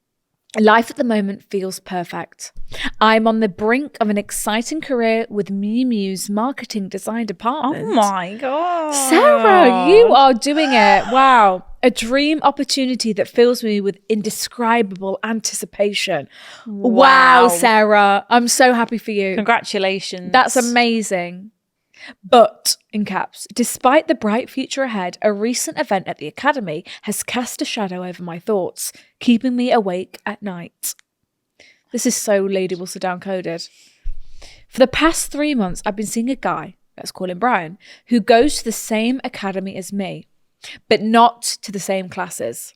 Life at the moment feels perfect. I'm on the brink of an exciting career with Miu Miu's marketing design department. Oh my God. Sarah, you are doing it. Wow. A dream opportunity that fills me with indescribable anticipation. Wow, Sarah. I'm so happy for you. Congratulations. That's amazing. But, in caps, despite the bright future ahead, a recent event at the academy has cast a shadow over my thoughts, keeping me awake at night. This is so Lady Whistledown coded. For the past 3 months, I've been seeing a guy, let's call him Brian, who goes to the same academy as me, but not to the same classes.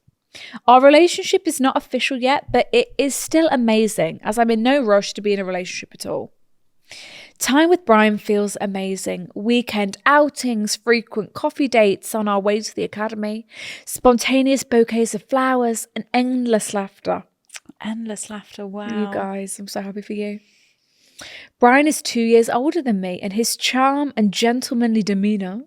Our relationship is not official yet, but it is still amazing, as I'm in no rush to be in a relationship at all. Time with Brian feels amazing. Weekend outings, frequent coffee dates on our way to the academy, spontaneous bouquets of flowers, and endless laughter. Endless laughter, wow. You guys, I'm so happy for you. Brian is 2 years older than me, and his charm and gentlemanly demeanour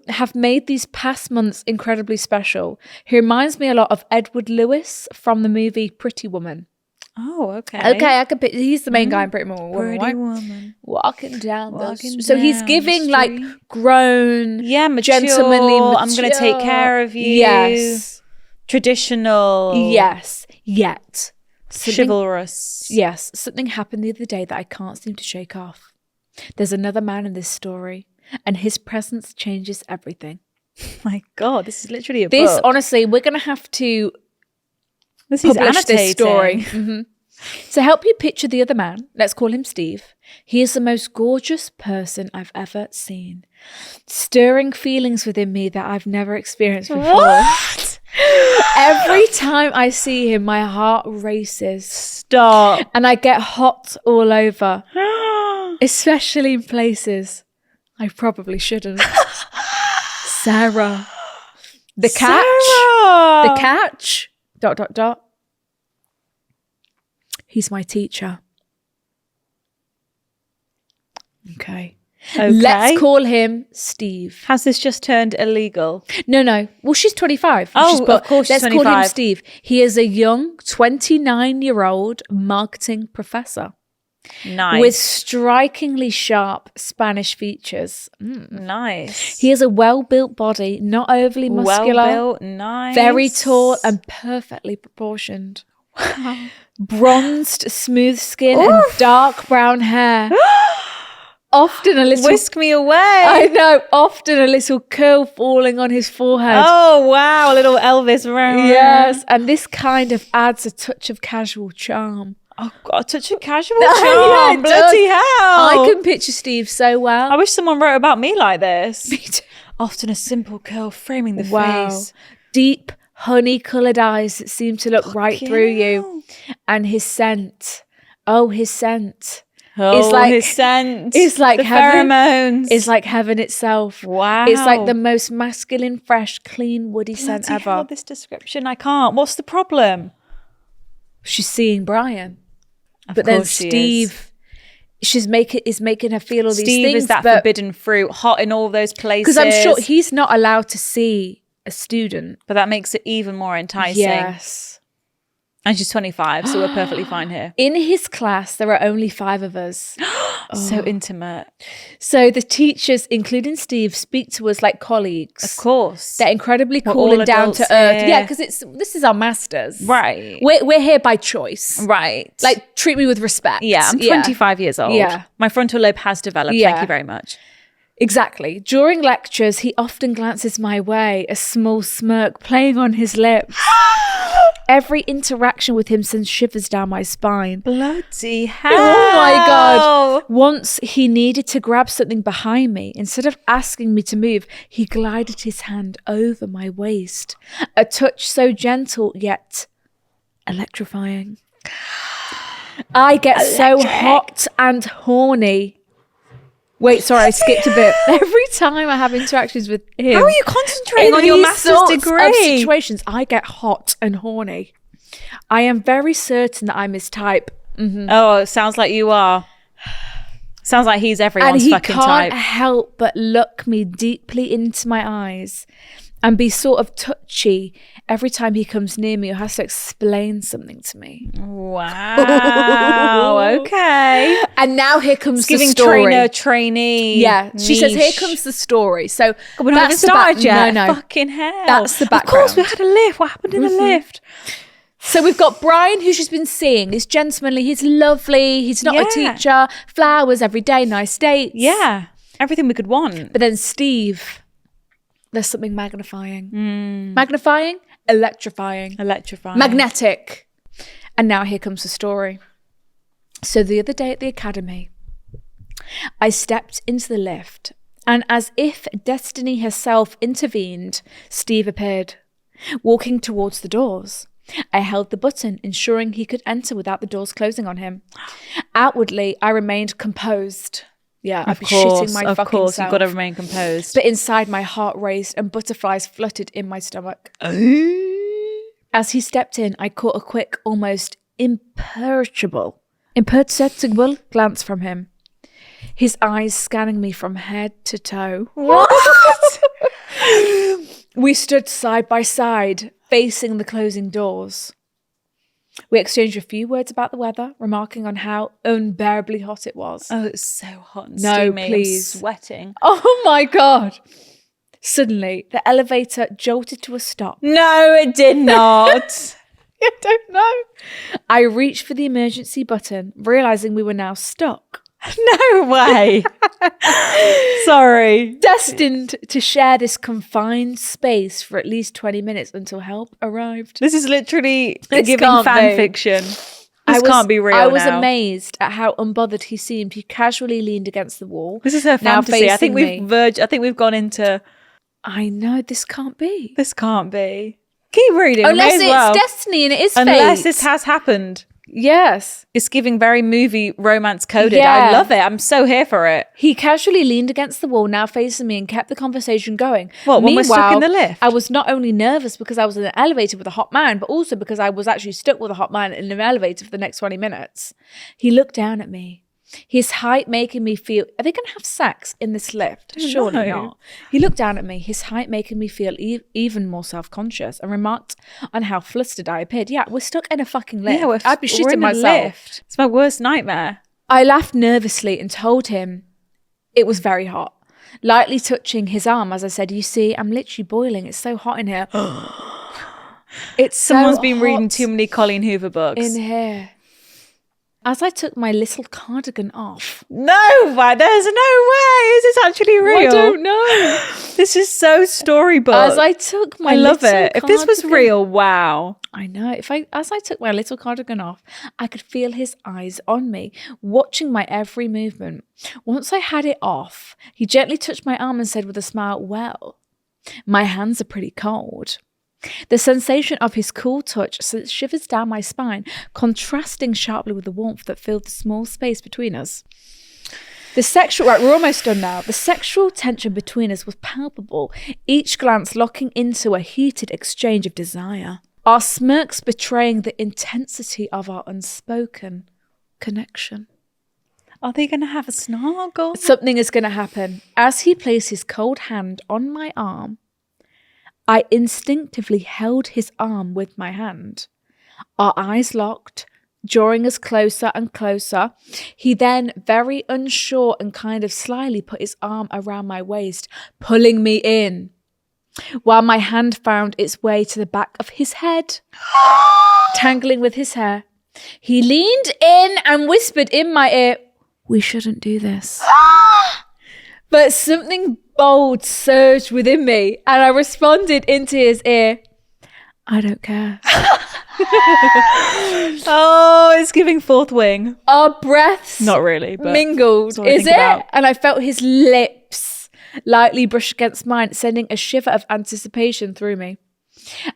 have made these past months incredibly special. He reminds me a lot of Edward Lewis from the movie Pretty Woman. Oh, okay. Okay, I can picture. He's the main guy in Pretty Woman. Pretty right? woman. Walking down the Walking So he's down giving the like street. grown, Mature. gentlemanly, I'm going to take care of you. Yes. Traditional. Yes. Yet. Chivalrous. Yes. Something happened the other day that I can't seem to shake off. There's another man in this story, and his presence changes everything. My God, this is literally a This, book. honestly, we're going to have to This is publish this story. annotating. To help you picture the other man, let's call him Steve. He is the most gorgeous person I've ever seen, stirring feelings within me that I've never experienced before. What? Every time I see him, my heart races. Stop. And I get hot all over, especially in places I probably shouldn't. Sarah. The catch. Sarah. The catch. ... He's my teacher. Okay. Let's call him Steve. Has this just turned illegal? No. Well, she's 25. Oh, of course she's Let's call him 25. Steve. He is a young 29-year-old marketing professor Nice. with strikingly sharp Spanish features. Nice. He has a well-built body, not overly muscular, Well built. Nice. very tall and perfectly proportioned. Bronzed, smooth skin and dark brown hair. Often a little... Whisk me away. I know. Often a little curl falling on his forehead. Oh, wow. A little Elvis. Yes. And this kind of adds a touch of casual charm. Oh, God. Such a casual Yeah, charm. it Bloody does. hell. I can picture Steve so well. I wish someone wrote about me like this. Me too. Often a simple curl framing the Wow. face. Deep, honey-coloured eyes that seem to look right through you. And his scent. Oh, his scent. Oh, It's like- his scent. it's like the heaven. pheromones. It's like heaven itself. Wow. It's like the most masculine, fresh, clean, woody scent Bloody ever. hell, this description, I can't. What's the problem? She's seeing Brian. Of But then course she is. Steve, is making her feel all these Steve things. is that forbidden fruit, hot in all those places. Because I'm sure he's not allowed to see a student. But that makes it even more enticing. Yes. And she's 25, so we're perfectly fine here. In his class, there are only 5 of us. So intimate. So the teachers, including Steve, speak to us like colleagues. Of course. They're incredibly We're cool all and down to adults earth. here. Yeah, because this is our masters. Right. We're here by choice. Right. Like, treat me with respect. yeah, I'm 25 years old. Yeah. My frontal lobe has developed. Yeah. Thank you very much. Exactly. During lectures, he often glances my way, a small smirk playing on his lips. Every interaction with him sends shivers down my spine. Bloody hell. Oh my God. Once he needed to grab something behind me. Instead of asking me to move, he glided his hand over my waist. A touch so gentle yet electrifying. I get so hot and horny. Wait, sorry, I skipped a bit. Every time I have interactions with him. How are you concentrating in on your these master's sorts degree? Of situations, I get hot and horny. I am very certain that I'm his type. Oh, it sounds like you are. Sounds like he's And everyone's he fucking can't type. help but look me deeply into my eyes and be sort of touchy every time he comes near me or has to explain something to me. Wow. Okay. And now here comes It's giving the story. trainer, trainee. Yeah, she says, here niche. comes the story. So We're not even that's the started yet. No. Fucking hell. That's the Of course, we background. had a lift. What happened in the lift? So we've got Brian, who she's been seeing. He's gentlemanly. He's lovely. He's not a Yeah. teacher. Flowers every day. Nice dates. Yeah. Everything we could want. But then Steve, there's something magnifying. Magnifying? Electrifying. Electrifying. Magnetic. And now here comes the story. So the other day at the academy, I stepped into the lift, and as if destiny herself intervened, Steve appeared, walking towards the doors. I held the button, ensuring he could enter without the doors closing on him. Outwardly, I remained composed. Yeah, I'd be shitting my fucking self. Of course, you've got to remain composed. But inside, my heart raced and butterflies fluttered in my stomach. As he stepped in, I caught a quick, almost imperceptible glance from him. His eyes scanning me from head to toe. What? We stood side by side, facing the closing doors. We exchanged a few words about the weather, remarking on how unbearably hot it was. Oh, it's so hot and No, steamy. please. I'm sweating. Oh my God. Suddenly, the elevator jolted to a stop. No, it did not. I don't know. I reached for the emergency button, realizing we were now stuck. No way. Sorry. Destined to share this confined space for at least 20 minutes until help arrived. This is literally This giving can't fan be. fiction. This can't be real I was now. amazed at how unbothered he seemed. He casually leaned against the wall. This is her now fantasy. I think facing we've gone into I know, this can't be. this can't be. Keep reading. Unless may as it's well. destiny and it is Unless fate. this has happened. Yes. It's giving very movie romance coded. Yeah. I love it. I'm so here for it. He casually leaned against the wall, now facing me, and kept the conversation going. What, when we're stuck in the Meanwhile, lift? I was not only nervous because I was in an elevator with a hot man, but also because I was actually stuck with a hot man in an elevator for the next 20 minutes. He looked down at me. His height making me feel... Are they going to have sex in this lift? Surely know. not. He looked down at me, his height making me feel even more self-conscious, and remarked on how flustered I appeared. Yeah, we're stuck in a fucking lift. Yeah, I'd be we're shitting in a myself. lift. It's my worst nightmare. I laughed nervously and told him it was very hot, lightly touching his arm as I said, you see, I'm literally boiling. It's so hot in here. It's Someone's so been hot reading too many Colleen Hoover books. in here. As I took my little cardigan off. No way. There's no way. Is this actually real? I don't know. This is so storybook. As I took my I love little it. If this was cardigan- real, wow. I know. As I took my little cardigan off, I could feel his eyes on me, watching my every movement. Once I had it off, he gently touched my arm and said with a smile, well, my hands are pretty cold. The sensation of his cool touch sent shivers down my spine, contrasting sharply with the warmth that filled the small space between us. Right, we're almost done now. The sexual tension between us was palpable, each glance locking into a heated exchange of desire. Our smirks betraying the intensity of our unspoken connection. Are they going to have a snargle? Something is going to happen. As he placed his cold hand on my arm, I instinctively held his arm with my hand. Our eyes locked, drawing us closer and closer. He then, very unsure and kind of slyly, put his arm around my waist, pulling me in, while my hand found its way to the back of his head, tangling with his hair. He leaned in and whispered in my ear, we shouldn't do this. But something bold surged within me, and I responded into his ear, I don't care. Oh, it's giving fourth wing. Our breaths Not really, but mingled, that's what I is think it? about. And I felt his lips lightly brush against mine, sending a shiver of anticipation through me.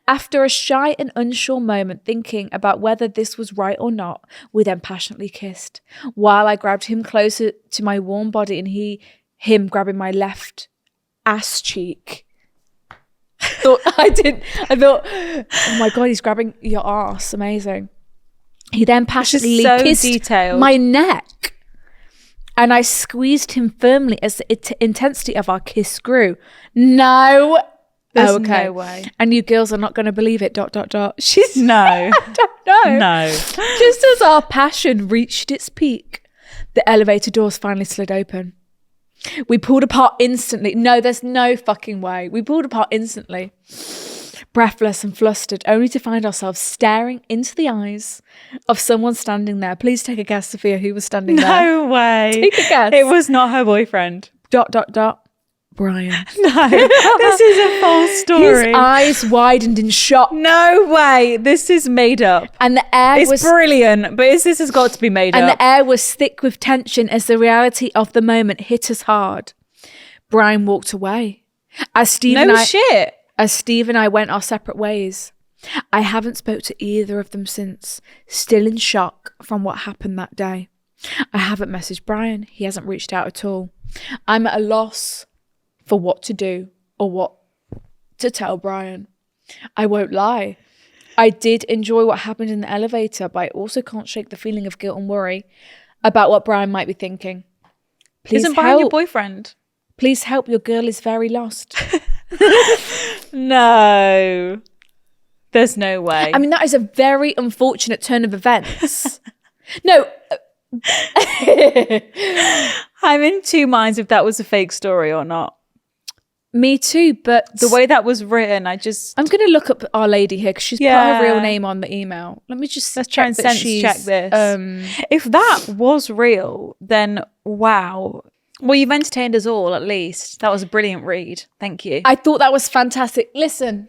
After a shy and unsure moment, thinking about whether this was right or not, we then passionately kissed, while I grabbed him closer to my warm body and him grabbing my left ass cheek. I thought, oh my God, he's grabbing your ass. Amazing. He then passionately so kissed detailed. my neck, and I squeezed him firmly as the intensity of our kiss grew. No. There's no way. And you girls are not going to believe it, ... She's no. I don't know. No. Just as our passion reached its peak, the elevator doors finally slid open. We pulled apart instantly. No, there's no fucking way. We pulled apart instantly, breathless and flustered, only to find ourselves staring into the eyes of someone standing there. Please take a guess, Sophia, who was standing there. No way. Take a guess. It was not her boyfriend. ... Brian. No. This is a false story. His eyes widened in shock. No way. This is made up. And the air It's was... brilliant, but this has got to be made And up. the air was thick with tension as the reality of the moment hit us hard. Brian walked away. As Steve and I went our separate ways. I haven't spoke to either of them since, still in shock from what happened that day. I haven't messaged Brian. He hasn't reached out at all. I'm at a loss for what to do or what to tell Brian. I won't lie. I did enjoy what happened in the elevator, but I also can't shake the feeling of guilt and worry about what Brian might be thinking. Please Isn't Brian your boyfriend? Please help. Your girl is very lost. No. There's no way. I mean, that is a very unfortunate turn of events. No. I'm in two minds if that was a fake story or not. Me too, but the way that was written, I'm going to look up Our Lady here because she's put her real name on the email. Let's try and sense check this. If that was real, then wow. Well, you've entertained us all, at least. That was a brilliant read. Thank you. I thought that was fantastic. Listen.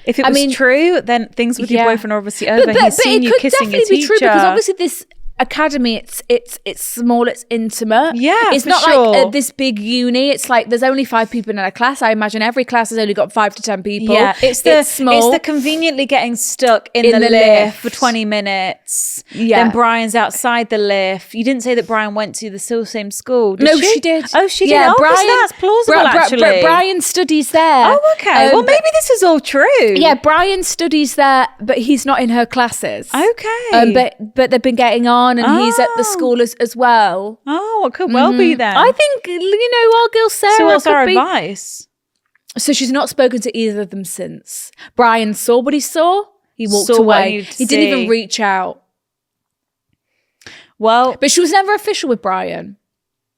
If it was true, then things with your boyfriend are obviously over. He's seen you kissing a teacher. But it could definitely be true because obviously this academy, it's small, it's intimate. Yeah, it's not like this big uni. It's like there's only 5 people in a class. I imagine every class has only got 5 to 10 people. Yeah, it's small. It's the conveniently getting stuck in the lift for 20 minutes. Yeah, then Brian's outside the lift. You didn't say that Brian went to the still same school. Did she? She did. Oh, she did. Oh, Brian, that's plausible. Actually, Brian studies there. Oh, okay. Well, maybe this is all true. Yeah, Brian studies there, but he's not in her classes. Okay. But they've been getting on. And he's at the school as well. Oh, it could well be then. I think, our girl Sarah. So what's our advice? So she's not spoken to either of them since. Brian saw what he saw. He walked away. He didn't even reach out. Well. But she was never official with Brian.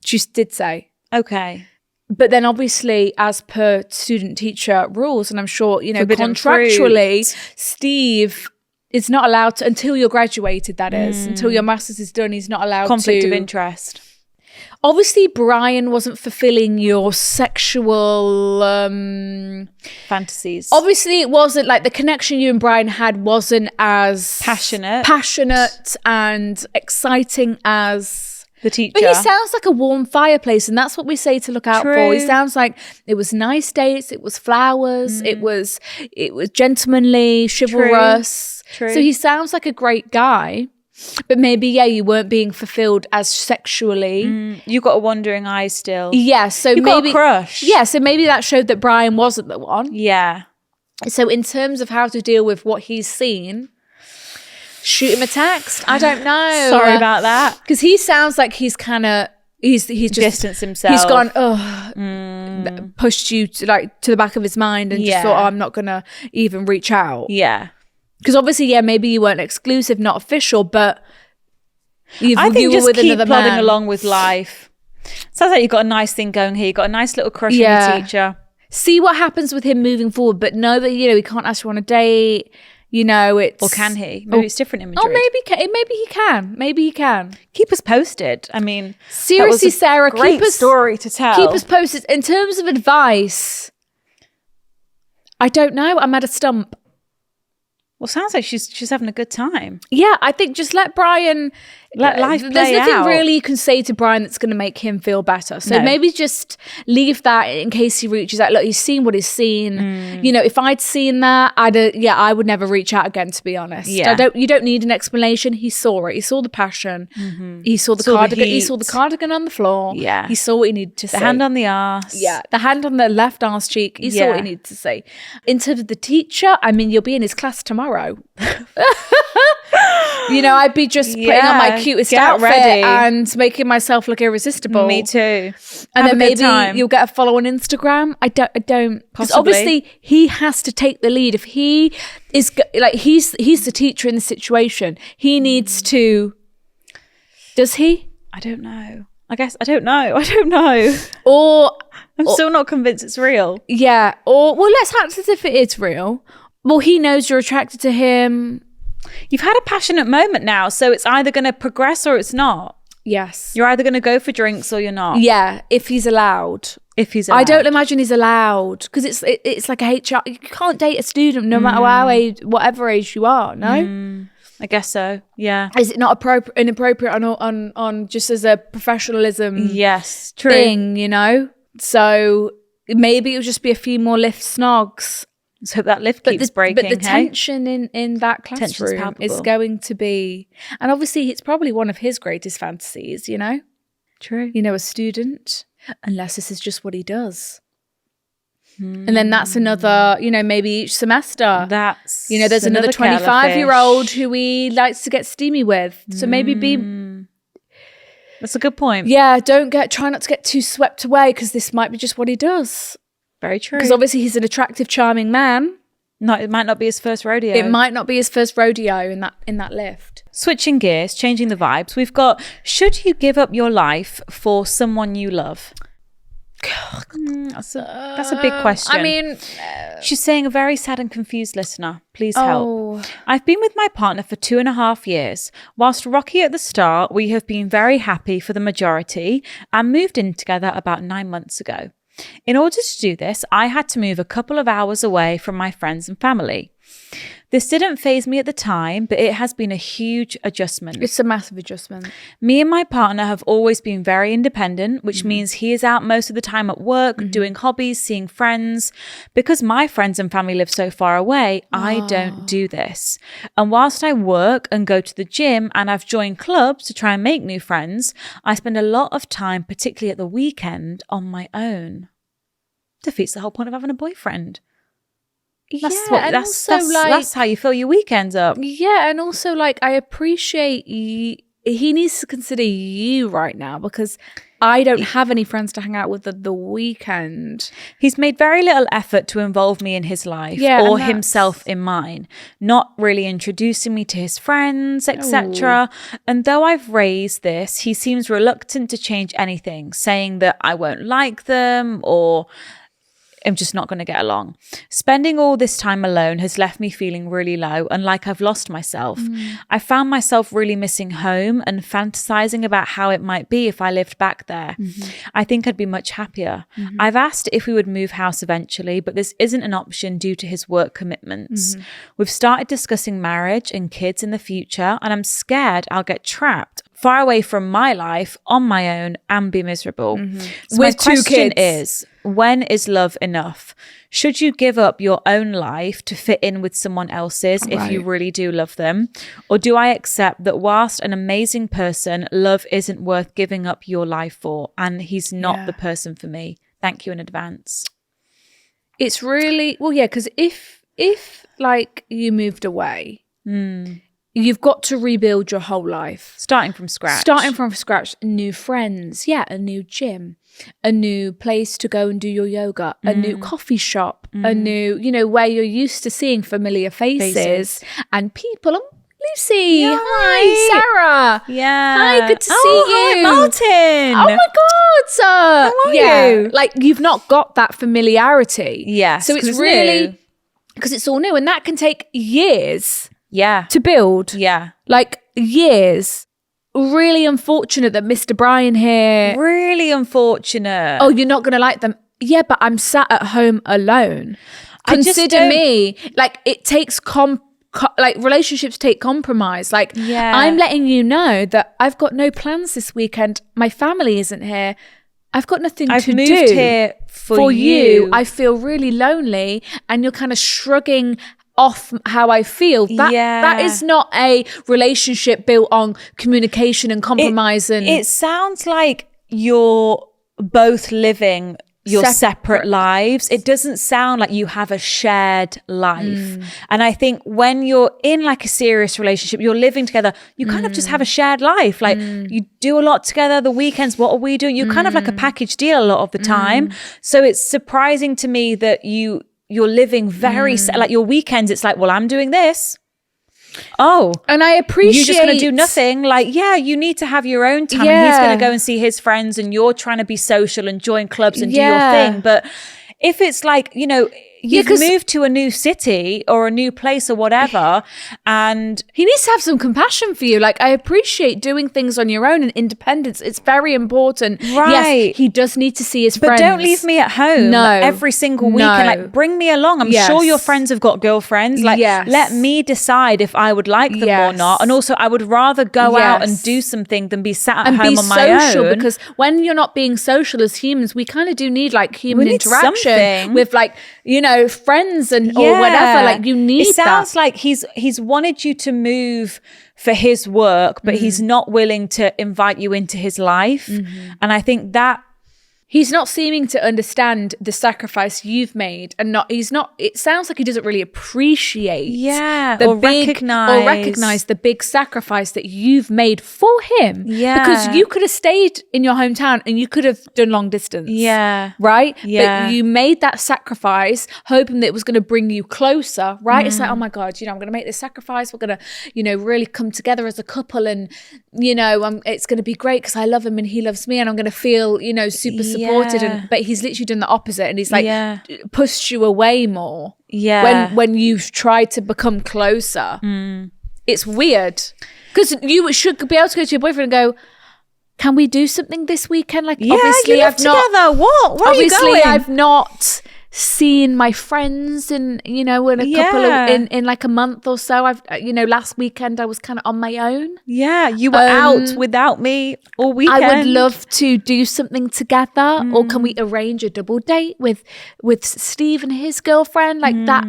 She did say. Okay. But then obviously, as per student-teacher rules, and I'm sure, Forbidden contractually, fruit. Steve is not allowed to, until you're graduated, that is, until your master's is done, he's not allowed Conflict of interest. Obviously, Brian wasn't fulfilling your sexual fantasies. Obviously, it wasn't like the connection you and Brian had wasn't as passionate and exciting as the teacher. But he sounds like a warm fireplace, and that's what we say to look out for. He sounds like it was nice dates, it was flowers, it was gentlemanly, chivalrous. True. So he sounds like a great guy. But maybe, you weren't being fulfilled as sexually. You got a wandering eye still. Yeah, so you maybe got a crush. Yeah, so maybe that showed that Brian wasn't the one. Yeah. So in terms of how to deal with what he's seen, shoot him a text. I don't know. Sorry about that. Because he sounds like he's kind of he's just distanced himself. He's gone pushed you to the back of his mind and just thought, I'm not gonna even reach out. Yeah. Because obviously, maybe you weren't exclusive, not official, but I think you just were with keep another plodding man. along with life. Sounds like you've got a nice thing going here. You've got a nice little crush on your teacher. See what happens with him moving forward, but know that, he can't ask you on a date. It's... Or can he? Maybe it's different imagery. Oh, maybe he can. Maybe he can. Keep us posted. I mean, seriously, Sarah, great story to tell. Keep us posted. In terms of advice, I don't know. I'm at a stump. Well, sounds like she's having a good time. Yeah, I think just let Brian... Let life play out. There's nothing really you can say to Brian that's going to make him feel better. So maybe just leave that in case he reaches out. Look, he's seen what he's seen. If I'd seen that, I would never reach out again, to be honest. Yeah. You don't need an explanation. He saw it. He saw the passion. He saw the cardigan. He saw the cardigan on the floor. Yeah. He saw what he needed to say. The hand on the arse. Yeah. The hand on the left arse cheek. He saw what he needed to say. In terms of the teacher, you'll be in his class tomorrow. I'd be just putting on my cutest outfit and making myself look irresistible. Me too. And then maybe you'll get a follow on Instagram. I don't. Because obviously he has to take the lead. If he is he's the teacher in the situation, he needs to. Does he? I don't know. I guess I don't know. Or I'm still not convinced it's real. Yeah. Or let's act as if it is real. Well, he knows you're attracted to him. You've had a passionate moment now, so it's either going to progress or it's not. Yes. You're either going to go for drinks or you're not. Yeah, if he's allowed. I don't imagine he's allowed because it's like a HR. You can't date a student no matter whatever age you are, no? I guess so, yeah. Is it not inappropriate on just as a professionalism yes, true. thing, So maybe it'll just be a few more lift snogs. Let's hope that lift keeps breaking. But the tension in that classroom is going to be, and obviously it's probably one of his greatest fantasies, you know? True. You know, a student, unless this is just what he does. And then that's another, you know, maybe each semester. That's, you know, there's another 25-year-old who he likes to get steamy with. So maybe That's a good point. Yeah, try not to get too swept away, because this might be just what he does. Very true. Because obviously he's an attractive, charming man. No, it might not be his first rodeo. It might not be his first rodeo in that lift. Switching gears, changing the vibes. We've got, should you give up your life for someone you love? That's a big question. I mean, she's saying, a very sad and confused listener. Please help. I've been with my partner for 2.5 years. Whilst rocky at the start, we have been very happy for the majority and moved in together about 9 months ago. In order to do this, I had to move a couple of hours away from my friends and family. This didn't faze me at the time, but it has been a huge adjustment. It's a massive adjustment. Me and my partner have always been very independent, which means he is out most of the time at work, doing hobbies, seeing friends. Because my friends and family live so far away, I don't do this. And whilst I work and go to the gym and I've joined clubs to try and make new friends, I spend a lot of time, particularly at the weekend, on my own. Defeats the whole point of having a boyfriend. That's how you fill your weekends up. Yeah, and also, like, I appreciate he needs to consider you right now, because I don't have any friends to hang out with at the weekend. He's made very little effort to involve me in his life or himself in mine, not really introducing me to his friends, etc. And though I've raised this, he seems reluctant to change anything, saying that I won't like them or I'm just not going to get along. Spending all this time alone has left me feeling really low and like I've lost myself. I found myself really missing home and fantasizing about how it might be if I lived back there. I think I'd be much happier. I've asked if we would move house eventually, but this isn't an option due to his work commitments. We've started discussing marriage and kids in the future, and I'm scared I'll get trapped far away from my life on my own and be miserable. So my question is, when is love enough? Should you give up your own life to fit in with someone else's if you really do love them? Or do I accept that whilst an amazing person, love isn't worth giving up your life for, and he's not the person for me? Thank you in advance. It's really, because if like you moved away, you've got to rebuild your whole life. Starting from scratch. New friends. Yeah, a new gym. A new place to go and do your yoga. A new coffee shop. A new, where you're used to seeing familiar faces. And people. Lucy. Hi, Sarah. Yeah. Hi, good to see you. Hi, Martin. Oh my God. How are you? Like, you've not got that familiarity. Yes. So it's really, because it's all new. And that can take years. To build. Like years. Really unfortunate that Mr. Brian here. Really unfortunate. Oh, you're not going to like them. Yeah, but I'm sat at home alone. Consider me. Like, it takes like relationships take compromise. Like, I'm letting you know that I've got no plans this weekend. My family isn't here. I've got nothing to do. I've moved here for you. I feel really lonely, and you're kind of shrugging off how I feel. That is not a relationship built on communication and compromise. It sounds like you're both living your separate lives. It doesn't sound like you have a shared life. And I think when you're in like a serious relationship, you're living together, you kind of just have a shared life. Like you do a lot together. The weekends, what are we doing? You're kind of like a package deal a lot of the time. So it's surprising to me that you're living very like your weekends. It's like, well, I'm doing this. Oh, and I appreciate you're just going to do nothing. Like, you need to have your own time. He's going to go and see his friends, and you're trying to be social and join clubs and do your thing. But if it's like, you've moved to a new city or a new place or whatever, and he needs to have some compassion for you. Like, I appreciate doing things on your own and independence. It's very important. Right. Yes, he does need to see his friends. But don't leave me at home every single week. And like, bring me along. I'm sure your friends have got girlfriends. Like, let me decide if I would like them or not. And also, I would rather go out and do something than be sat at home on my own. Because when you're not being social as humans, we kind of do need like human interaction with like, know, friends or whatever. Like you need It sounds like he's wanted you to move for his work, but he's not willing to invite you into his life. And I think that he's not seeming to understand the sacrifice you've made, and it sounds like he doesn't really appreciate or recognize the big sacrifice that you've made for him. Yeah. Because you could have stayed in your hometown and you could have done long distance. Yeah. Right? Yeah. But you made that sacrifice hoping that it was going to bring you closer, right? It's like, oh my God, I'm going to make this sacrifice. We're going to, really come together as a couple, and, it's going to be great because I love him and he loves me, and I'm going to feel, super supported. But he's literally done the opposite, and he's like pushed you away more. When you've tried to become closer. It's weird because you should be able to go to your boyfriend and go, can we do something this weekend? Like, obviously I've not together. What? Where obviously are you going? I've not seen my friends in in a couple of in like a month or so. I've last weekend I was kind of on my own. You were out without me all weekend. I would love to do something together, or can we arrange a double date with Steve and his girlfriend, like that?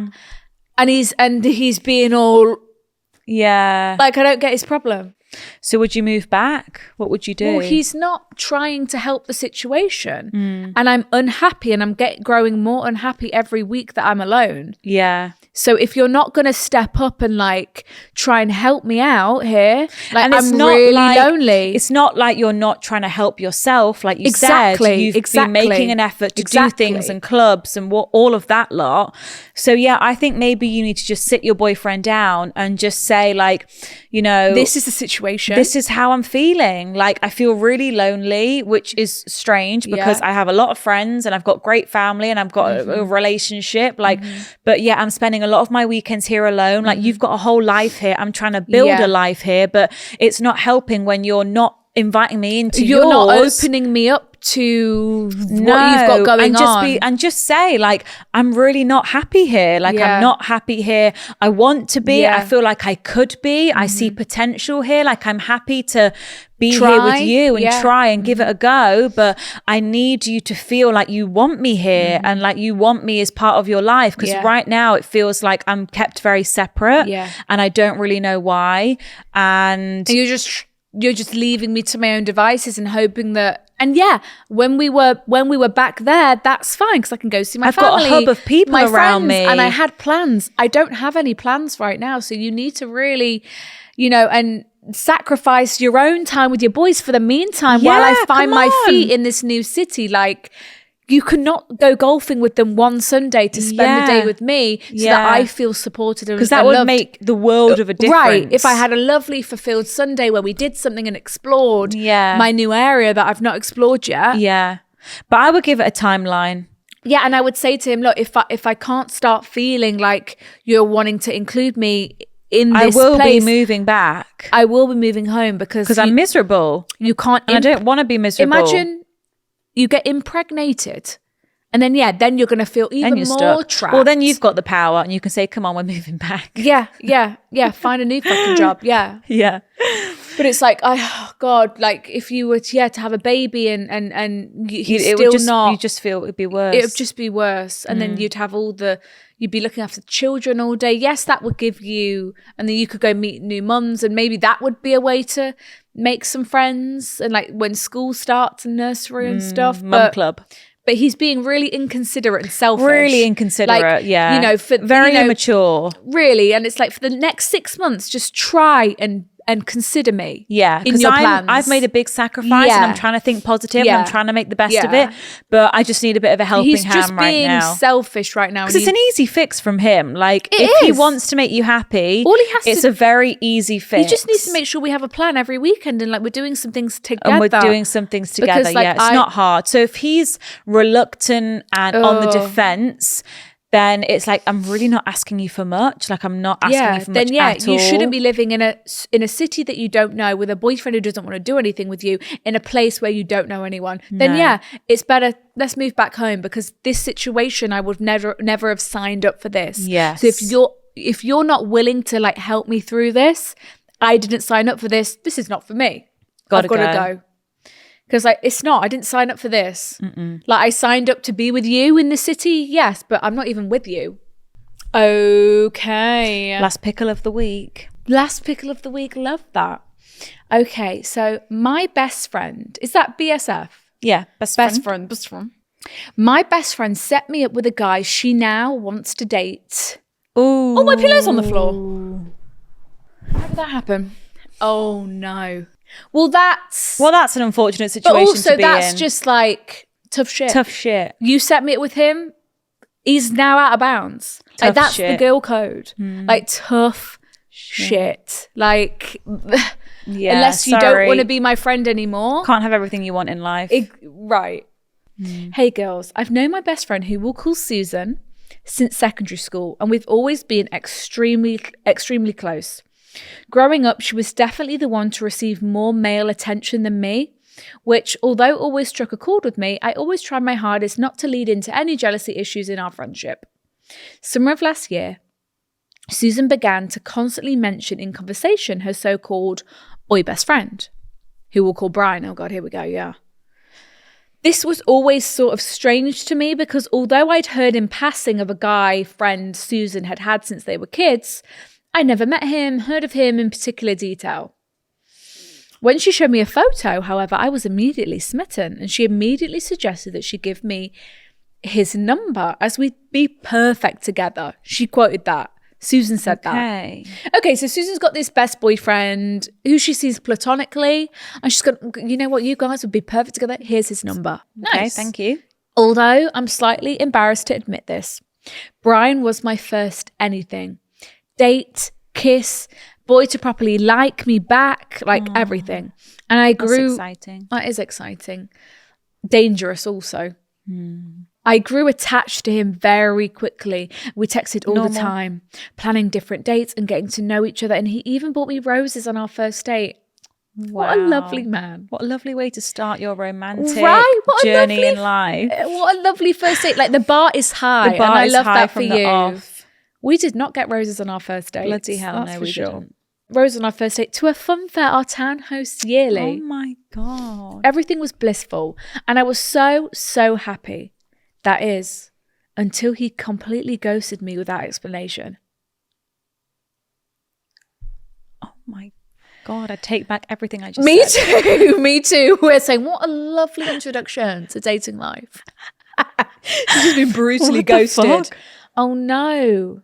And he's being all like, I don't get his problem. So would you move back? What would you do? Well, he's not trying to help the situation, and I'm unhappy, and I'm growing more unhappy every week that I'm alone. So if you're not going to step up and like try and help me out here, like, and I'm really lonely. It's not like you're not trying to help yourself, like you said. You've been making an effort to do things and clubs and all of that lot. So I think maybe you need to just sit your boyfriend down and just say, like, this is the situation. This is how I'm feeling. Like, I feel really lonely, which is strange because I have a lot of friends and I've got great family and I've got a relationship. Like, but I'm spending a lot of my weekends here alone. Like, you've got a whole life here. I'm trying to build a life here, but it's not helping when you're not inviting me into yours. You're not opening me up to what you've got going on. And just say, like, I'm really not happy here. Like, I'm not happy here. I want to be. I feel like I could be. I see potential here. Like, I'm happy to be here with you and try and give it a go. But I need you to feel like you want me here and like you want me as part of your life. Because right now it feels like I'm kept very separate and I don't really know why. And you're just leaving me to my own devices and hoping that. And when we were back there, that's fine because I can go see my family. I've got a hub of people my around friends, me, and I had plans. I don't have any plans right now, so you need to really, and sacrifice your own time with your boys for the meantime while I find my feet in this new city. Like, you cannot go golfing with them one Sunday to spend the day with me so that I feel supported. Because that would make the world of a difference. Right. If I had a lovely fulfilled Sunday where we did something and explored my new area that I've not explored yet. Yeah. But I would give it a timeline. Yeah. And I would say to him, look, if I can't start feeling like you're wanting to include me in this I will place, be moving back. I will be moving home because I'm miserable. You can't. And I don't want to be miserable. Imagine you get impregnated, and then then you're going to feel even more trapped. Well, then you've got the power, and you can say, "Come on, we're moving back." Yeah. Find a new fucking job. Yeah. But it's like, oh God, like if you were to have a baby and you just feel it'd be worse. It would just be worse, and then you'd have you'd be looking after the children all day. Yes, that would give you, and then you could go meet new mums, and maybe that would be a way to make some friends, and like when school starts and nursery and stuff. Mum club. But he's being really inconsiderate and selfish. Really inconsiderate, like, very immature. Really, and it's like for the next 6 months, just try and consider me. Yeah, in your plans. I've made a big sacrifice and I'm trying to think positive and I'm trying to make the best of it. But I just need a bit of a helping hand right now. He's just being selfish right now. Because it's an easy fix from him. Like, if he wants to make you happy, it's a very easy fix. He just needs to make sure we have a plan every weekend and like we're doing some things together. And we're doing some things together. Because, like, it's not hard. So if he's reluctant and on the defense, then it's like, I'm really not asking you for much. Like, I'm not asking you for much at all. You shouldn't be living in a city that you don't know, with a boyfriend who doesn't want to do anything with you, in a place where you don't know anyone. Then it's better, let's move back home, because this situation, I would never have signed up for this. Yes. So if you're not willing to like help me through this, I didn't sign up for this. This is not for me. I've got to go. Because like, it's not, I didn't sign up for this. Like I signed up to be with you in the city. Yes, but I'm not even with you. Okay. Last pickle of the week. Last pickle of the week. Love that. Okay. So my best friend, is that BSF? Yeah. Best friend. Best friend. My best friend set me up with a guy she now wants to date. Ooh. Oh, my pillow's on the floor. How did that happen? Oh no. Well, that's an unfortunate situation but also to be that's in. just like tough shit. Tough shit. You set me up with him. He's now out of bounds. Like, that's shit. the girl code. Like tough shit. Like Yeah, unless you don't want to be my friend anymore. Can't have everything you want in life. Right. Hey girls, I've known my best friend, who we'll call Susan, since secondary school, and we've always been extremely, extremely close. Growing up, she was definitely the one to receive more male attention than me, which, although always struck a chord with me, I always tried my hardest not to lead into any jealousy issues in our friendship. Summer of last year, Susan began to constantly mention in conversation her so-called boy best friend, who we'll call Brian. Oh God, here we go, yeah. This was always sort of strange to me because although I'd heard in passing of a guy friend Susan had had since they were kids, I never met him, heard of him in particular detail. When she showed me a photo, however, I was immediately smitten, and she immediately suggested that she give me his number as we'd be perfect together. She quoted that. Susan said that. Okay, so Susan's got this best boyfriend who she sees platonically, and she's got, you know what, you guys would be perfect together. Here's his number. Okay, Nice. thank you. Although I'm slightly embarrassed to admit this, Brian was my first anything. Date, kiss, boy to properly like me back, like everything. And I grew... That's exciting. That is exciting. Dangerous also. I grew attached to him very quickly. We texted all the time, planning different dates and getting to know each other. And he even bought me roses on our first date. Wow. What a lovely man. What a lovely way to start your romantic What journey in life. What a lovely first date. Like the bar is high. The bar and I is love high that for from the you. off. We did not get roses on our first date. Bloody hell, That's no, for we sure. didn't. Rose on our first date to a fun fair our town hosts yearly. Oh my God. Everything was blissful. And I was so, so happy. That is, until he completely ghosted me without explanation. Oh my God, I take back everything I just said. Me too. Me too. We're saying, what a lovely introduction to dating life. She's just been brutally What the ghosted. fuck? Oh no.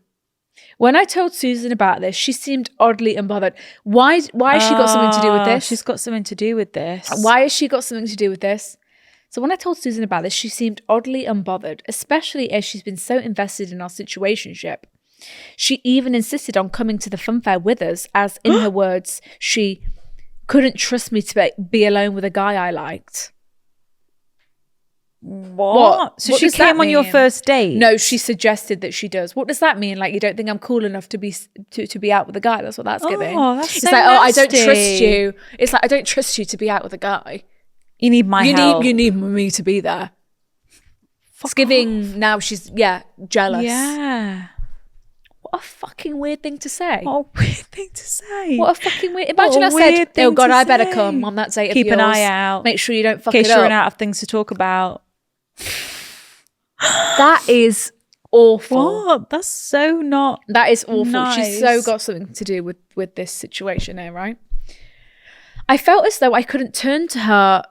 When I told Susan about this, she seemed oddly unbothered. Why has she got something to do with this? She's got something to do with this. Why has she got something to do with this? So when I told Susan about this, she seemed oddly unbothered, especially as she's been so invested in our situationship. She even insisted on coming to the fun fair with us, as in her words, she couldn't trust me to be alone with a guy I liked. What? So What she does that came on your mean? first date? No, she suggested that she does. What does that mean? Like, you don't think I'm cool enough to be to be out with a guy? That's what that's giving. Oh, that's it's so like, oh, I don't nasty. trust you. It's like, I don't trust you to be out with a guy. You need my help. You need me to be there. It's giving now she's jealous. Yeah. What a fucking weird thing to say. What a weird thing to say. What a fucking weird. Imagine I What a said, weird "Oh thing God, to I better say. come on that date of Keep yours. an eye out. Make sure you don't fuck In case it you're up." out of things to talk about. That is awful. What? That's so not. That is awful. Nice. She's so got something to do with this situation here, right? I felt as though I couldn't turn to her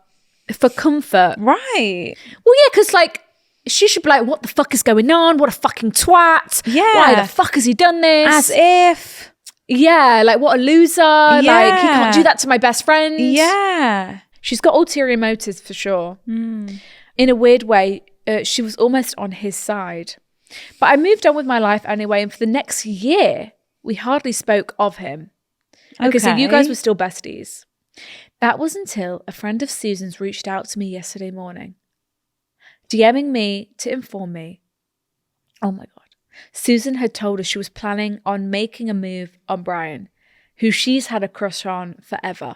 for comfort. Right. Well, yeah, because like she should be like, what the fuck is going on? What a fucking twat. Yeah. Why the fuck has he done this? As if. Yeah, like what a loser. Like he can't do that to my best friend. Yeah. She's got ulterior motives for sure. In a weird way, she was almost on his side. But I moved on with my life anyway, and for the next year, we hardly spoke of him. Okay, so you guys were still besties. That was until a friend of Susan's reached out to me yesterday morning, DMing me to inform me. Oh my God. Susan had told us she was planning on making a move on Brian, who she's had a crush on forever.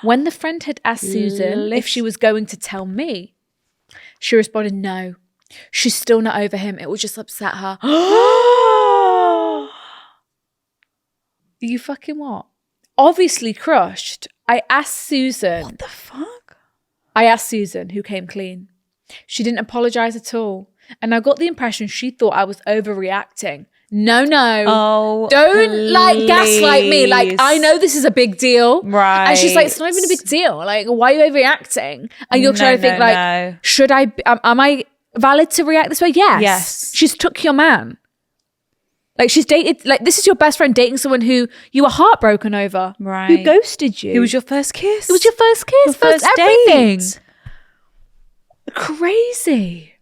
When the friend had asked Susan if she was going to tell me, she responded, no, she's still not over him. It will just upset her. You fucking what? Obviously crushed. I asked Susan. What the fuck? I asked Susan, who came clean. She didn't apologize at all. And I got the impression she thought I was overreacting. No. Oh, don't like gaslight me. Like, I know this is a big deal. Right. And she's like, it's not even a big deal. Like, why are you overreacting? And you're trying to think like, should I, am I valid to react this way? Yes. She's took your man. Like, she's dated, like, this is your best friend dating someone who you were heartbroken over. Right. Who ghosted you. It was your first kiss. It was your first kiss. Your first everything. date. Crazy.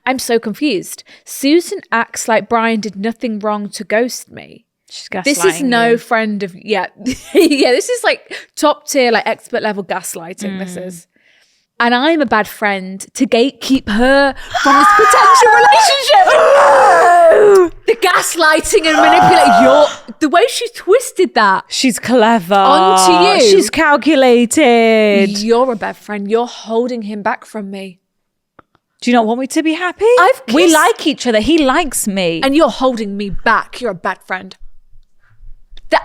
I'm so confused. Susan acts like Brian did nothing wrong to ghost me. She's gaslighting This is no you. friend of, yeah. This is like top tier, like expert level gaslighting. This is. And I'm a bad friend to gatekeep her from this potential relationship. The gaslighting and manipulating. The way she twisted that. She's clever. Onto you. She's calculated. You're a bad friend. You're holding him back from me. Do you not want me to be happy? We kissed- like each other. He likes me. And you're holding me back. You're a bad friend.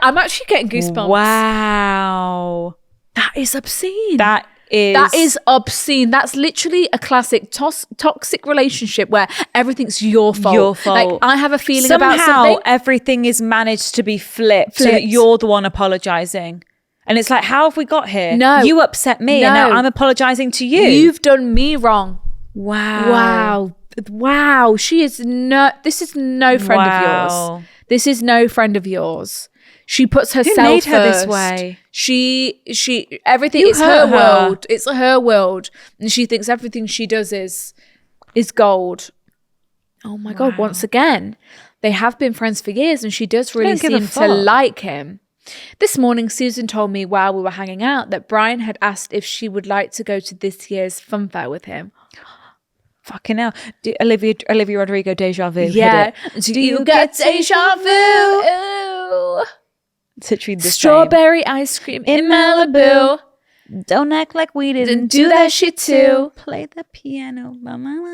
I'm actually getting goosebumps. Wow. That is obscene. That is obscene. That's literally a classic toxic relationship where everything's your fault. Your fault. Like, I have a feeling Somehow, about something. everything is managed to be flipped so that you're the one apologizing. And it's like, how have we got here? No. You upset me and now I'm apologizing to you. You've done me wrong. Wow. She is this is no friend of yours. This is no friend of yours. She puts herself Who made her first. this way? She everything You it's her hurt her. world. It's her world. And she thinks everything she does is gold. Oh my God, once again. They have been friends for years and she does really Don't give a seem to fuck. like him. This morning, Susan told me while we were hanging out that Brian had asked if she would like to go to this year's fun fair with him. Fucking hell. Olivia Rodrigo, deja vu. Yeah. Hit it. Do you get deja vu? Ooh. It's literally the Strawberry ice cream in Malibu. same. Don't act like we Didn't do that shit too. Play the piano.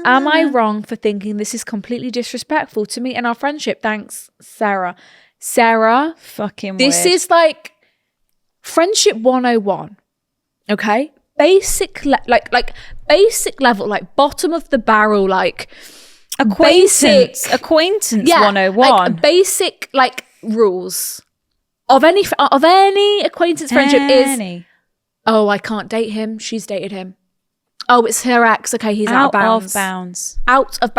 Am I wrong for thinking this is completely disrespectful to me and our friendship? Thanks, Sarah. Sarah, Fucking this weird. is like friendship 101. Okay? Basic basic level, like bottom of the barrel, like acquaintance 101. like basic like rules of any acquaintance friendship is, oh, I can't date him, she's dated him. Oh, it's her ex, okay, he's out of bounds.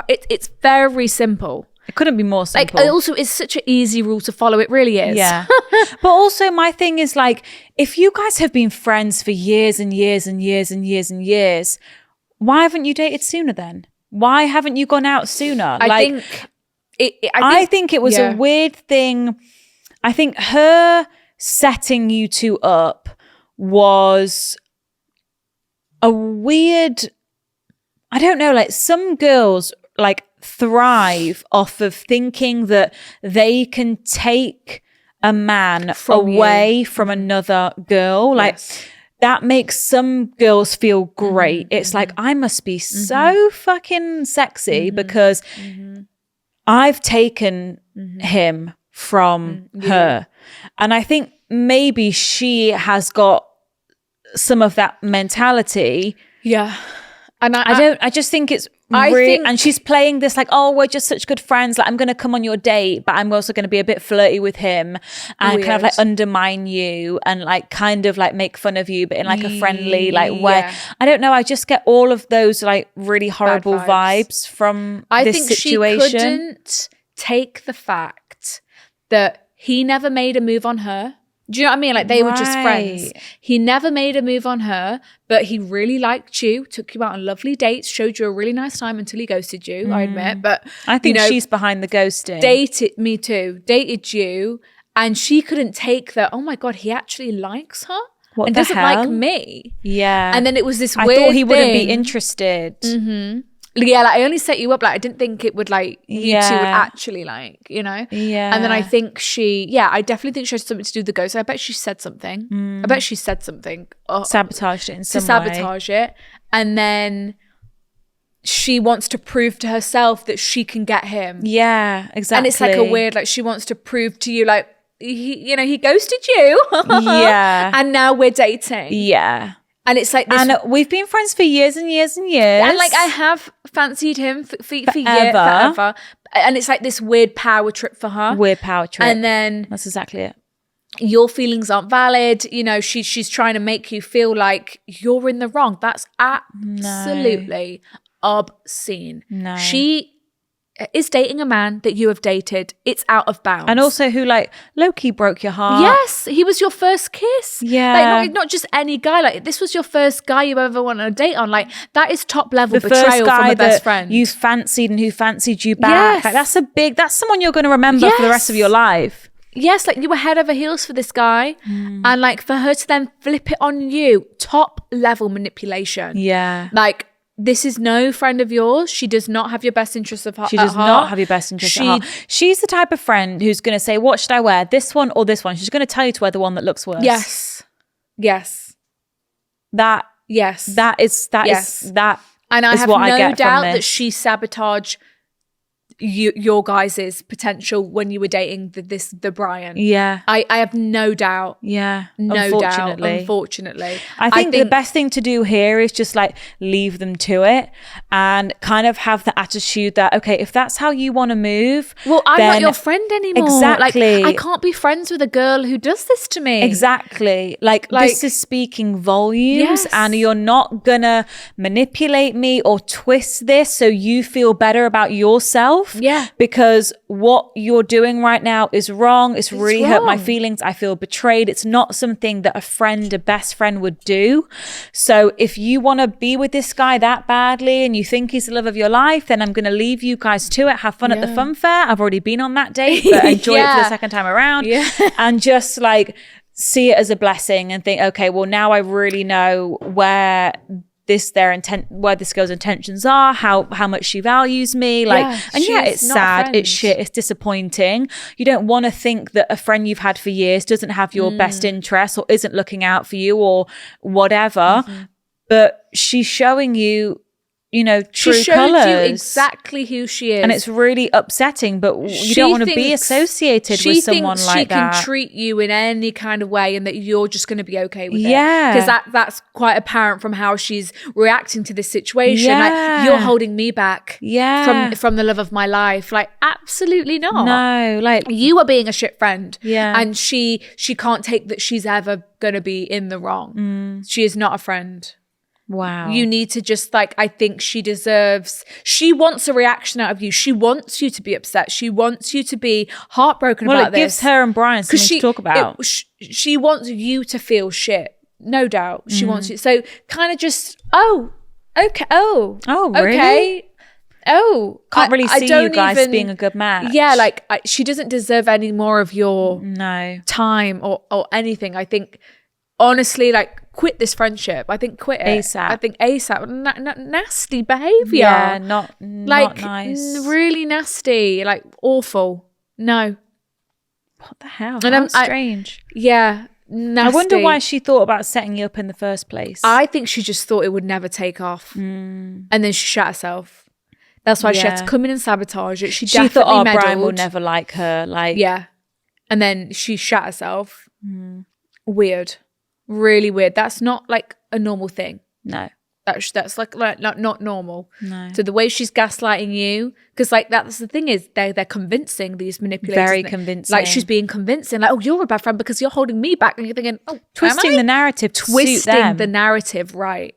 It's very simple. It couldn't be more simple. Like, also, it's such an easy rule to follow. It really is. Yeah. But also my thing is like, if you guys have been friends for years and years and years and years and years, why haven't you dated sooner then? WI haven't you gone out sooner? I think it was a weird thing. I think her setting you two up was a weird, I don't know, like some girls like thrive off of thinking that they can take a man away from another girl. Like that makes some girls feel great. It's like, I must be so fucking sexy because I've taken him from her. And I think maybe she has got some of that mentality. Yeah. And I just think it's and she's playing this like, oh, we're just such good friends. Like, I'm going to come on your date, but I'm also going to be a bit flirty with him and kind of like undermine you and like kind of like make fun of you, but in like a friendly like way. I don't know. I just get all of those like really horrible vibes from this situation. She couldn't take the fact that he never made a move on her. Do you know what I mean? Like they were just friends. He never made a move on her, but he really liked you, took you out on lovely dates, showed you a really nice time until he ghosted you, I admit. But I think she's behind the ghosting. Dated you, and she couldn't take that, oh my God, he actually likes her and doesn't like me. Yeah. And then it was this weird I thought he wouldn't thing. be interested. Yeah, like I only set you up, like I didn't think it would like you two would actually like, you know? Yeah. And then I think I definitely think she has something to do with the ghost. I bet she said something. I bet she said something. Sabotaged it in some way. To sabotage it. And then she wants to prove to herself that she can get him. Yeah, exactly. And it's like a weird, like she wants to prove to you like, he ghosted you. Yeah. And now we're dating. Yeah. And it's like this, And we've been friends for years and years and years. and like I have fancied him for years, forever. And it's like this weird power trip for her. Weird power trip. And then that's exactly it. your feelings aren't valid. You know, she's trying to make you feel like you're in the wrong. That's absolutely obscene. No. She is dating a man that you have dated. It's out of bounds. And also who like low-key broke your heart. Yes, he was your first kiss. Yeah. Like not just any guy. Like this was your first guy you ever went on a date on. Like that is top level The betrayal first guy from a best that friend. you fancied and who fancied you back. Yes. Like, that's someone you're going to remember for the rest of your life. Yes, like you were head over heels for this guy. Mm. And like for her to then flip it on you, top level manipulation. Yeah. Like this is no friend of yours. She does not have your best interests of heart. She does not have your best interest at heart. She's the type of friend who's going to say, what should I wear? This one or this one? She's going to tell you to wear the one that looks worse. Yes. Yes. That Yes. is And I have what I no get doubt from that this. she sabotaged your guys' potential when you were dating the Brian. Yeah. I have no doubt. Yeah. No doubt. Unfortunately. I think the best thing to do here is just like leave them to it and kind of have the attitude that, okay, if that's how you want to move. Well, I'm not then your friend anymore. Exactly. Like, I can't be friends with a girl who does this to me. Exactly. Like this is speaking volumes. Yes. And you're not gonna manipulate me or twist this so you feel better about yourself. Yeah. Because what you're doing right now is wrong. It's really hurt my wrong. feelings. I feel betrayed. It's not something that a best friend would do. So if you want to be with this guy that badly and you think he's the love of your life, then I'm going to leave you guys to it. Have fun at the fun fair. I've already been on that date, but enjoy it for the second time around. Yeah. And just like see it as a blessing and think, okay, well now I really know where this girl's intentions are, how much she values me, like, it's sad, it's shit, it's disappointing. You don't want to think that a friend you've had for years doesn't have your best interests or isn't looking out for you or whatever, but she's showing you, true She showed colors. you exactly who she is. And it's really upsetting, but you don't want to be associated with someone like that. She can treat you in any kind of way and that you're just going to be okay with it. Yeah. Because that's quite apparent from how she's reacting to this situation. Yeah. Like, you're holding me back from the love of my life. Like, absolutely not. No, like... You are being a shit friend. Yeah. And she can't take that she's ever going to be in the wrong. She is not a friend. Wow. You need to just I think she wants a reaction out of you. She wants you to be upset. She wants you to be heartbroken about this. Well, it gives her and Brian something to talk about. She wants you to feel shit. No doubt. She wants you. So kind of just, okay. Oh, really? Okay. Oh. Can't really see you guys being a good match. Yeah, she doesn't deserve any more of your no time or anything. I think, honestly, quit this friendship. I think quit it. ASAP. I think ASAP. Nasty behavior. Yeah, not nice. Really nasty. Awful. No. What the hell? And How strange. Yeah. Nasty. I wonder why she thought about setting you up in the first place. I think she just thought it would never take off. And then she shot herself. That's why she had to come in and sabotage it. She definitely thought, meddled. Brian will never like her. Yeah. And then she shot herself. Weird. Really weird. That's not a normal thing. No. That's not normal. No. So the way she's gaslighting you, because that's the thing is they're convincing, these manipulators. Very convincing. She's being convincing. You're a bad friend because you're holding me back, and you're thinking, twisting the narrative, twisting the narrative, right?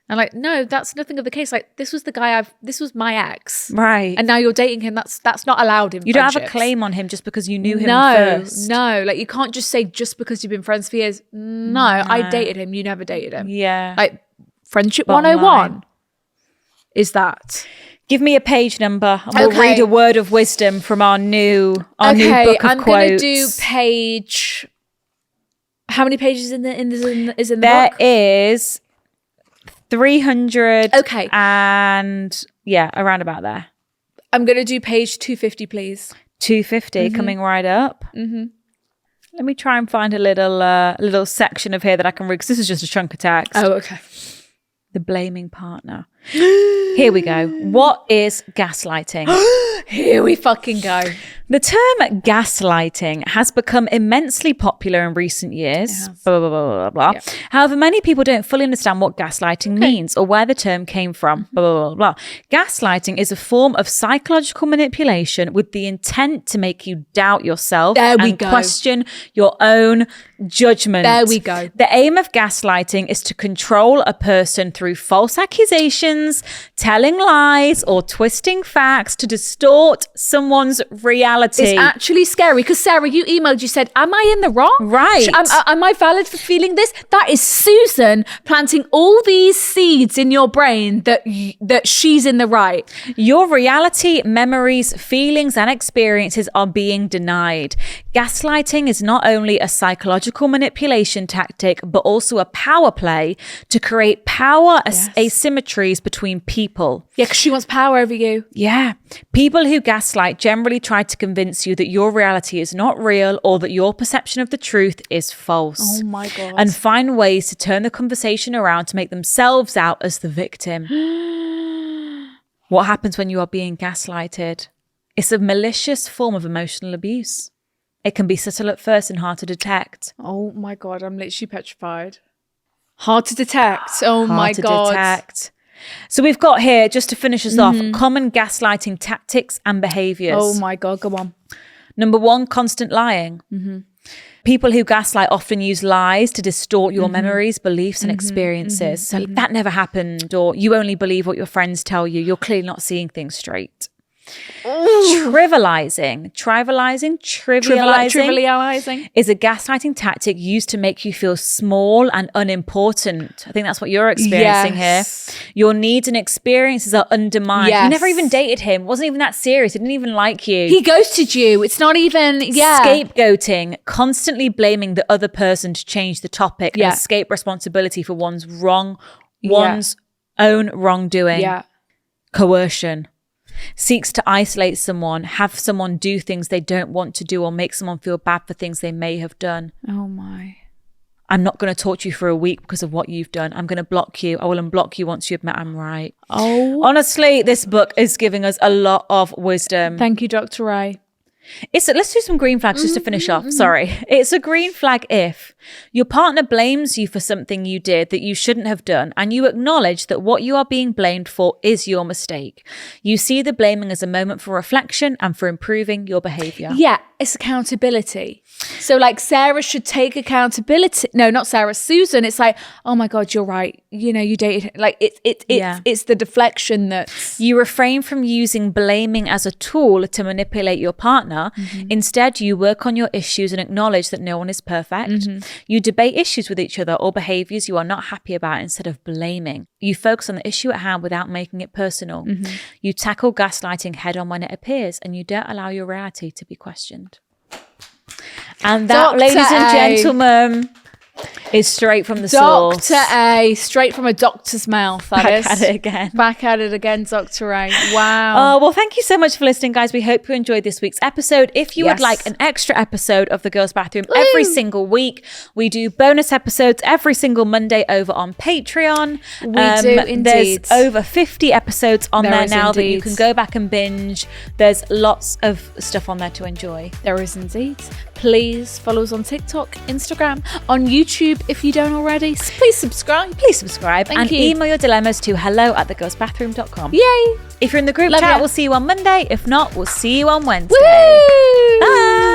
And no, that's nothing of the case. This was the guy this was my ex, right? And now you're dating him. That's not allowed in. You don't have a claim on him just because you knew him first. No, you can't just say just because you've been friends for years. No, I dated him. You never dated him. Yeah, friendship 101 is that. Give me a page number and we'll read a word of wisdom from our new book of quotes. I'm going to do page. How many pages is in the book? There is 300. Okay. And around about there. I'm going to do page 250, please. 250 coming right up. Let me try and find a little section of here that I can read, because this is just a chunk of text. Oh, okay. The blaming partner. Here we go. What is gaslighting? Here we fucking go. The term gaslighting has become immensely popular in recent years. Blah, blah, blah, blah, blah. Yeah. However, many people don't fully understand what gaslighting means or where the term came from. Blah, blah, blah, blah. Gaslighting is a form of psychological manipulation with the intent to make you doubt yourself and question your own judgment. There we go. The aim of gaslighting is to control a person through false accusations, telling lies, or twisting facts to distort someone's reality. It's actually scary because Sarah, you emailed, you said, am I in the wrong? Right. Am I valid for feeling this? That is Susan planting all these seeds in your brain that she's in the right. Your reality, memories, feelings, and experiences are being denied. Gaslighting is not only a psychological manipulation tactic, but also a power play to create power asymmetries between people. Yeah, because she wants power over you. Yeah. People who gaslight generally try to convince you that your reality is not real or that your perception of the truth is false. Oh my God. And find ways to turn the conversation around to make themselves out as the victim. What happens when you are being gaslighted? It's a malicious form of emotional abuse. It can be subtle at first and hard to detect. Oh my God, I'm literally petrified. Hard to detect. Oh my God. Hard to detect. So we've got here, just to finish us off, common gaslighting tactics and behaviours. Oh my God, go on. Number 1, constant lying. People who gaslight often use lies to distort your memories, beliefs, and experiences. So that never happened, or you only believe what your friends tell you. You're clearly not seeing things straight. Trivializing is a gaslighting tactic used to make you feel small and unimportant. I think that's what you're experiencing here. Your needs and experiences are undermined. You never even dated him. Wasn't even that serious. He didn't even like you. He ghosted you. It's not even, Scapegoating, constantly blaming the other person to change the topic and escape responsibility for one's own wrongdoing. Coercion. Seeks to isolate someone, have someone do things they don't want to do, or make someone feel bad for things they may have done. Oh my. I'm not going to talk to you for a week because of what you've done. I'm going to block you. I will unblock you once you admit I'm right. Oh. Honestly, this book is giving us a lot of wisdom. Thank you, Dr. Ray. Let's do some green flags just to finish off. Sorry. It's a green flag if your partner blames you for something you did that you shouldn't have done, and you acknowledge that what you are being blamed for is your mistake. You see the blaming as a moment for reflection and for improving your behavior. Yeah, it's accountability. So like Sarah should take accountability. No, not Sarah, Susan. It's like, oh my God, you're right. You know, you dated. Like it's the deflection that's. You refrain from using blaming as a tool to manipulate your partner. Instead, you work on your issues and acknowledge that no one is perfect. You debate issues with each other or behaviors you are not happy about instead of blaming. You focus on the issue at hand without making it personal. You tackle gaslighting head on when it appears, and you don't allow your reality to be questioned. And that, Dr. ladies and gentlemen, is straight from the source. Dr. A, straight from a doctor's mouth. Back at it again. Back at it again, Dr. A. Wow. Oh, well, thank you so much for listening, guys. We hope you enjoyed this week's episode. If you would like an extra episode of The Girls' Bathroom every single week, we do bonus episodes every single Monday over on Patreon. We do indeed. There's over 50 episodes on there now that you can go back and binge. There's lots of stuff on there to enjoy. There is indeed. Please follow us on TikTok, Instagram, on YouTube if you don't already. Please subscribe. Thank you. Email your dilemmas to hello@thegirlsbathroom.com. Yay. If you're in the group Love chat, ya. we'll see you on Monday. If not, we'll see you on Wednesday. Woo! Bye.